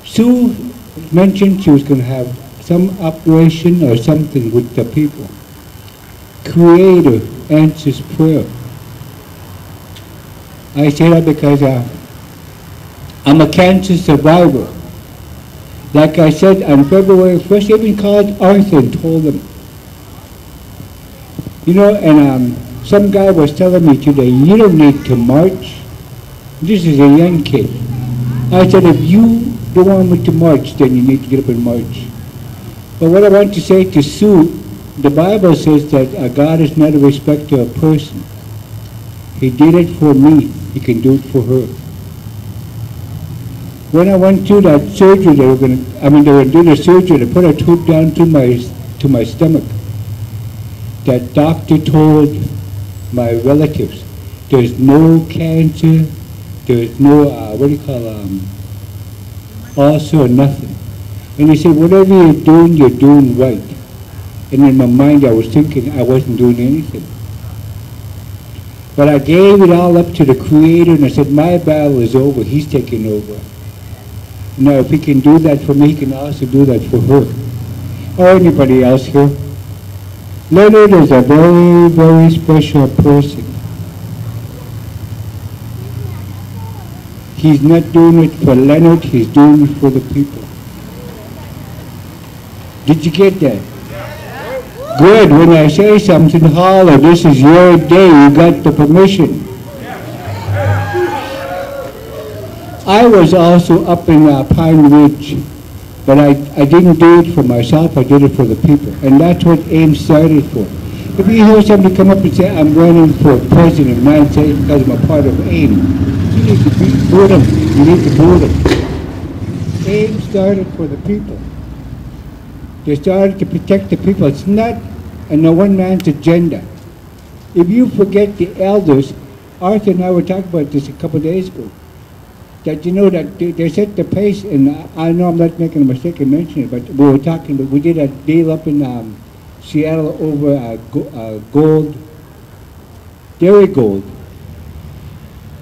Sue mentioned she was going to have some operation or something with the people. Creator answers prayer. I say that because I'm a cancer survivor. Like I said, on February 1st, I even called Arthur and told him. You know, and some guy was telling me today, you don't need to march. This is a young kid. I said, if you don't want me to march, then you need to get up and march. But what I want to say to Sue, the Bible says that God is not a respecter of person. He did it for me. He can do it for her. When I went through that surgery, they were going to do the surgery. They put a tube down to my stomach. That doctor told my relatives, there's no cancer, there's no, ulcer or nothing. And he said, whatever you're doing right. And in my mind, I was thinking I wasn't doing anything. But I gave it all up to the Creator, and I said, my battle is over. He's taking over. Now, if He can do that for me, He can also do that for her. Or anybody else here. Leonard is a very, very special person. He's not doing it for Leonard, he's doing it for the people. Did you get that? Good. When I say something, holler, this is your day, you got the permission. I was also up in Pine Ridge, but I didn't do it for myself, I did it for the people. And that's what AIM started for. If you hear somebody come up and say, I'm running for president of the United States because I'm a part of AIM, you need to boo them. You need to boo them. AIM started for the people. They started to protect the people. It's not a one man's agenda. If you forget the elders, Arthur and I were talking about this a couple of days ago, that you know that they set the pace, and I know I'm not making a mistake in mentioning it, but we were talking, we did a deal up in Seattle over gold, dairy gold.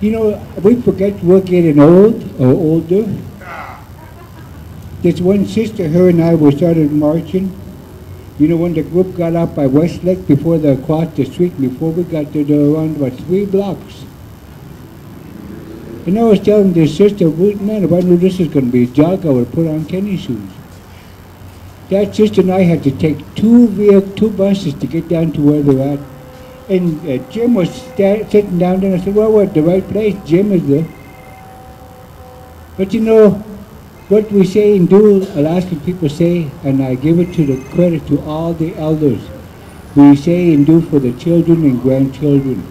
You know, we forget we're getting old or older. There's one sister, her and I, we started marching. You know, when the group got up by Westlake, before they crossed the street, before we got there, they were around about 3 blocks. And I was telling this sister, man, if I knew this was going to be a jog, I would have put on tennis shoes. That sister and I had to take two buses to get down to where they're at. And Jim was sitting down there, and I said, well, we're at the right place. Jim is there. But you know, what we say and do, Alaskan people say, and I give it to the credit to all the elders, we say and do for the children and grandchildren.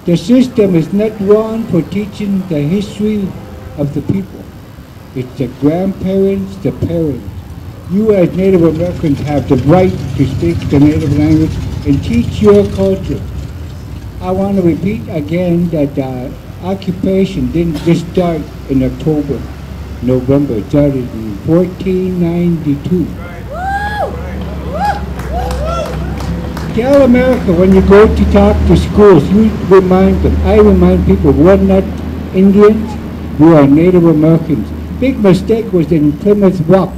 The system is not wrong for teaching the history of the people. It's the grandparents, the parents. You as Native Americans have the right to speak the native language and teach your culture. I want to repeat again that occupation didn't just start in October, November. It started in 1492. Tell America when you go to talk to schools, you remind them. I remind people, we're not Indians, we are Native Americans. Big mistake was in Plymouth Rock.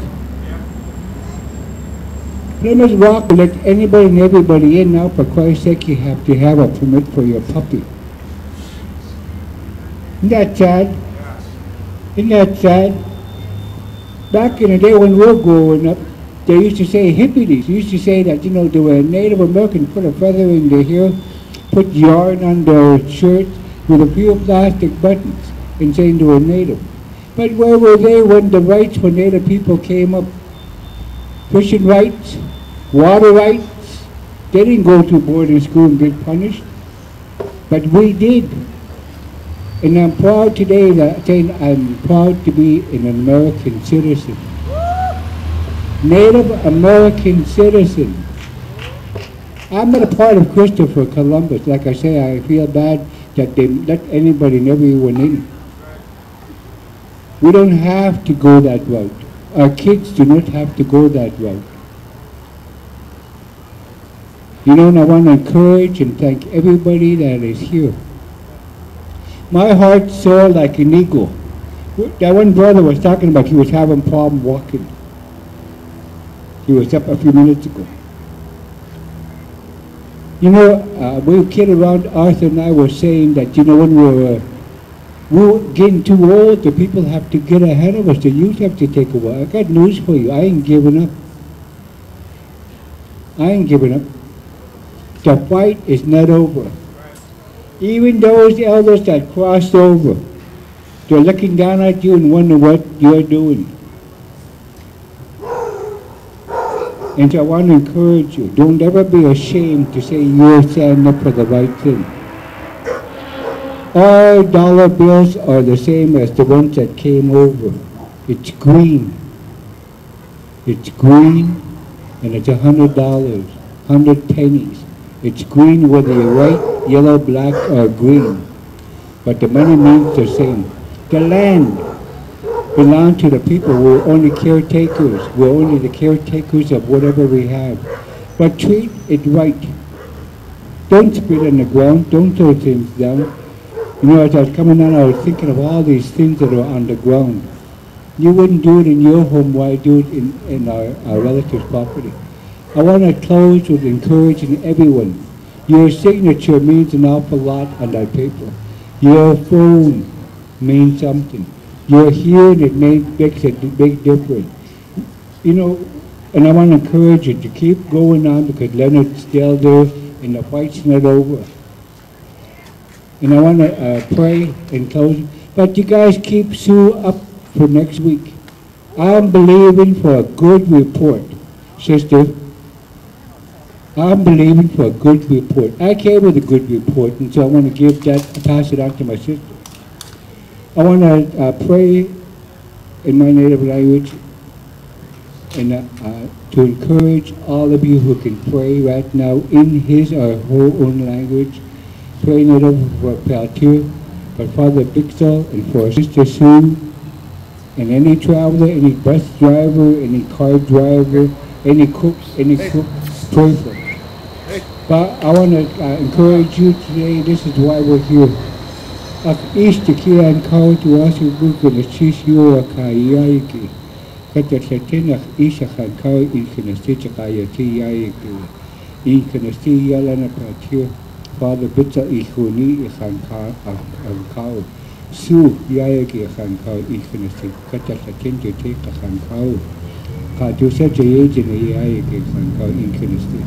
Plymouth Rock will let anybody and everybody in now. For Christ's sake, you have to have a permit for your puppy. Isn't that sad? Isn't that sad? Back in the day when we were growing up, they used to say hippies. They used to say that, you know, they were Native Americans, put a feather in their hair, put yarn on their shirt with a few plastic buttons and saying they were Native. But where were they when the rights for Native people came up? Fishing rights, water rights. They didn't go to boarding school and get punished. But we did. And I'm proud today that I'm proud to be an American citizen. Native American citizen. I'm not a part of Christopher Columbus. Like I say, I feel bad that they let anybody and everyone in. We don't have to go that route. Our kids do not have to go that route. You know, and I want to encourage and thank everybody that is here. My heart soared like an eagle. That one brother was talking about he was having a problem walking. He was up a few minutes ago. You know, we were kidding around, Arthur and I were saying that, you know, when we're getting too old, the people have to get ahead of us. The youth have to take a while. I got news for you. I ain't giving up. I ain't giving up. The fight is not over. Even those elders that crossed over, they're looking down at you and wonder what you're doing. And so I want to encourage you, don't ever be ashamed to say you're standing up for the right thing. All dollar bills are the same as the ones that came over. It's green. It's green, and it's $100, 100 pennies. It's green whether you're white, yellow, black, or green. But the money means the same. The land belongs to the people. We're only caretakers. We're only the caretakers of whatever we have. But treat it right. Don't spit on the ground. Don't throw things down. You know, as I was coming down, I was thinking of all these things that are on the ground. You wouldn't do it in your home, why do it in our relatives' property? I want to close with encouraging everyone. Your signature means an awful lot on that paper. Your phone means something. You're here and it makes a big difference. You know, and I want to encourage you to keep going on because Leonard's still there and the fight's not over. And I want to pray in closing. But you guys keep Sue up for next week. I'm believing for a good report, sister. I'm believing for a good report. I came with a good report, and so I want to give that, pass it on to my sister. I want to pray in my native language and to encourage all of you who can pray right now in his or her own language. Pray native for Peltier, for Father Bixel, and for Sister Sue, and any traveler, any bus driver, any car driver, any cook, pray for. But I want to encourage you today, this is why we're here. Easter kian kau tu asu buku na sisiu akayaki. Kata satenah isa kan kau inkana sita kayati yaki. Inkana sti yalana Peltier. Father Bitsa ihuni ikan kau. Su yayaki ikan kau inkana sti. Kata satenah te ikan kau. Katu saja yejina yayaki ikan kau inkana sti.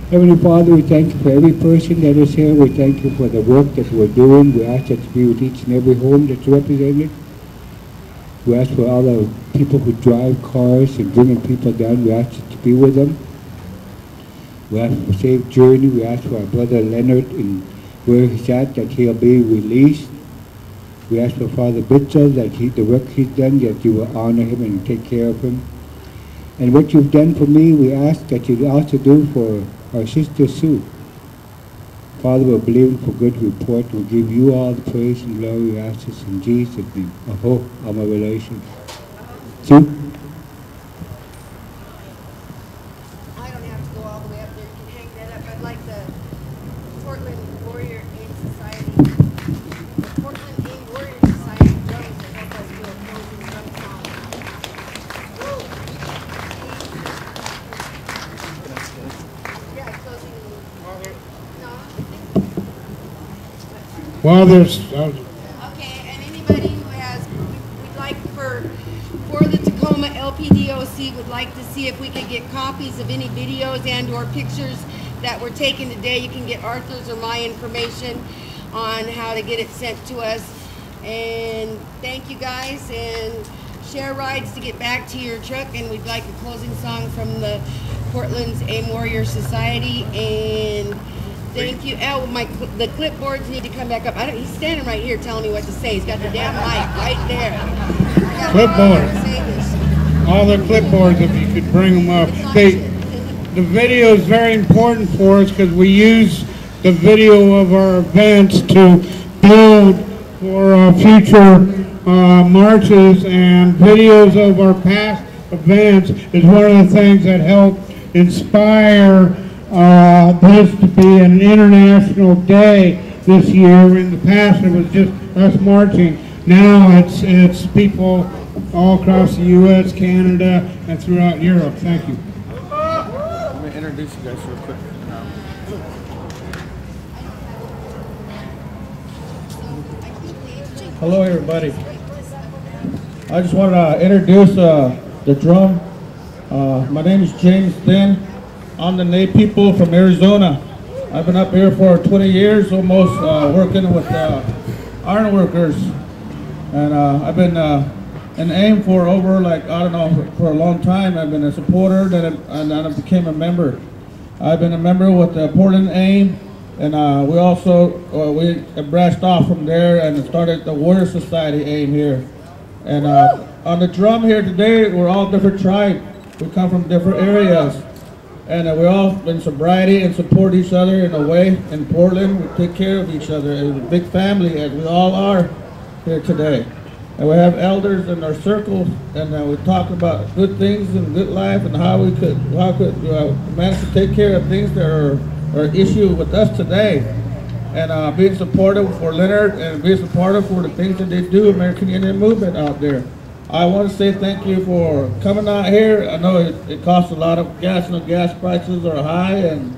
Heavenly Father, we thank you for every person that is here. We thank you for the work that we're doing. We ask that you be with each and every home that's represented. We ask for all the people who drive cars and bringing people down. We ask that you be with them. We ask for a safe journey. We ask for our brother Leonard and where he's at, that he'll be released. We ask for Father Bitzel that the work he's done, that you will honor him and take care of him. And what you've done for me, we ask that you also do for our sister Sue. Father, we're believing for good report. We'll give you all the praise and glory. We ask this in Jesus' name. I hope of my relation. Sue? I don't have to go all the way up there. You can hang that up. I'd like the Portland Warrior Aid Society, the Portland Aid Warrior Society drums to help us do a closing drum song. Woo! Yeah, closing. No. Well, there's... Okay, and anybody who has, we'd like for the Tacoma LPDOC would like to see if we could get copies of any videos and or pictures that were taken today. You can get Arthur's or my information on how to get it sent to us. And thank you guys, and share rides to get back to your truck. And we'd like a closing song from the Portland's AIM Warrior Society. And thank you. Oh, the clipboards need to come back up. He's standing right here telling me what to say. He's got the damn mic right there. Clipboard. All the clipboards, if you could bring them up. The video is very important for us because we use the video of our events to build for future marches, and videos of our past events is one of the things that help inspire this to be an international day this year. In the past it was just us marching. Now it's people all across the U.S., Canada, and throughout Europe. Thank you. Let me introduce you guys real quick. Hello, everybody. I just want to introduce the drum. My name is James Thin. I'm the Native people from Arizona. I've been up here for 20 years, almost, working with iron workers. And I've been in AIM for over, for a long time. I've been a supporter, and then I became a member. I've been a member with the Portland AIM, and we also, we branched off from there and started the Warrior Society AIM here. And on the drum here today, we're all different tribes. We come from different areas. And we all in sobriety and support each other in a way. In Portland, we take care of each other as a big family, as we all are here today. And we have elders in our circles, and we talk about good things and good life, and how we could manage to take care of things that are an issue with us today. And being supportive for Leonard, and being supportive for the things that they do, American Indian movement out there. I want to say thank you for coming out here. I know it costs a lot of gas, and the gas prices are high, and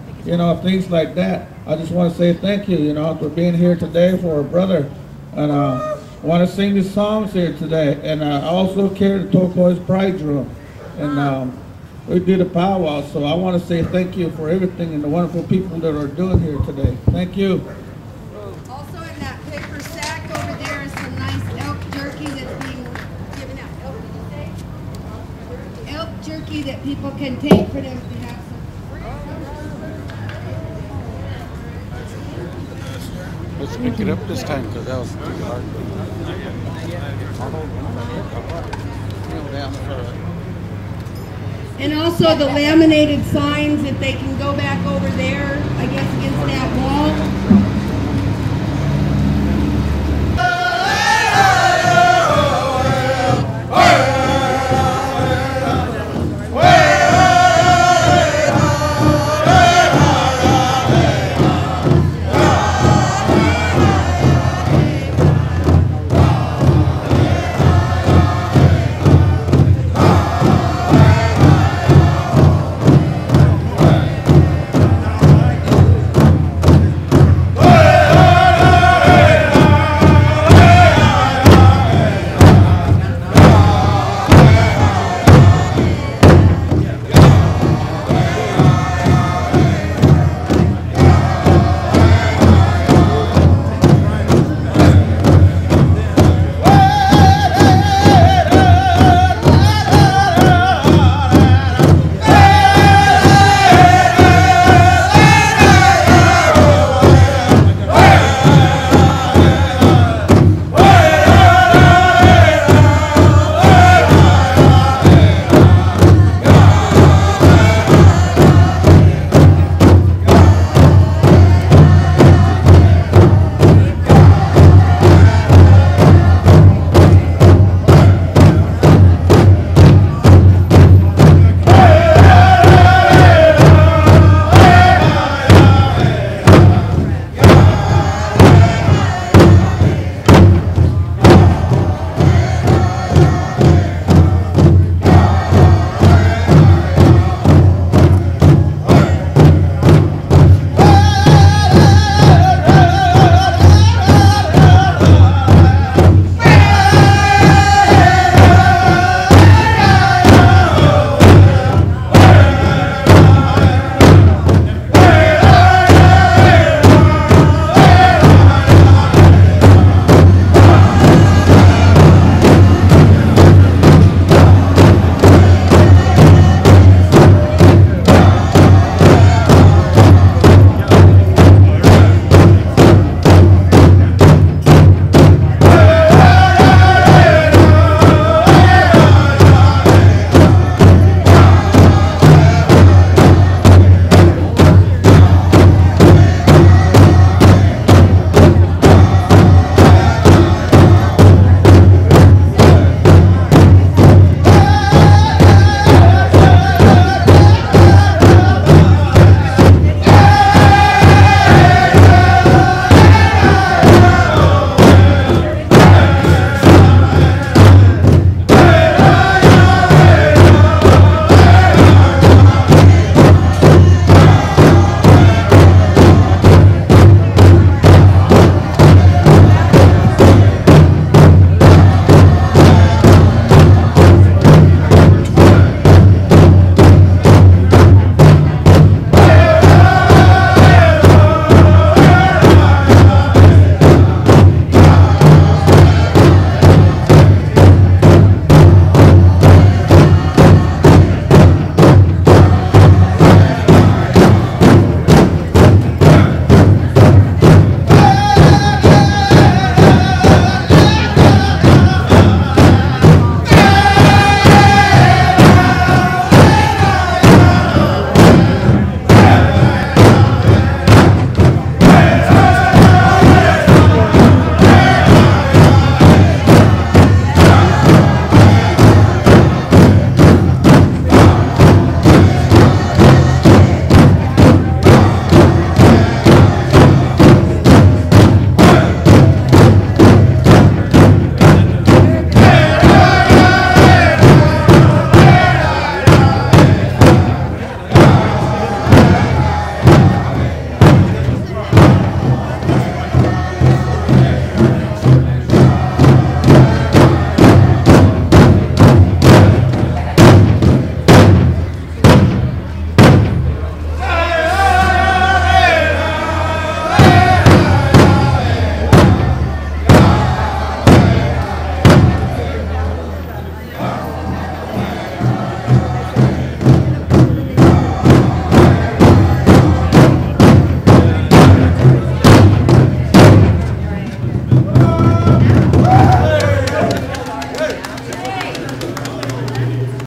things like that. I just want to say thank you, for being here today for our brother. And I want to sing these songs here today. And I also carry the turquoise pride drum, and we do the powwow. So I want to say thank you for everything and the wonderful people that are doing here today. Thank you. Also in that paper sack over there is some nice elk jerky that's being given out. Elk jerky that people can take for them to have some. Let's pick it up this time because that was too hard. And also the laminated signs, if they can go back over there, I guess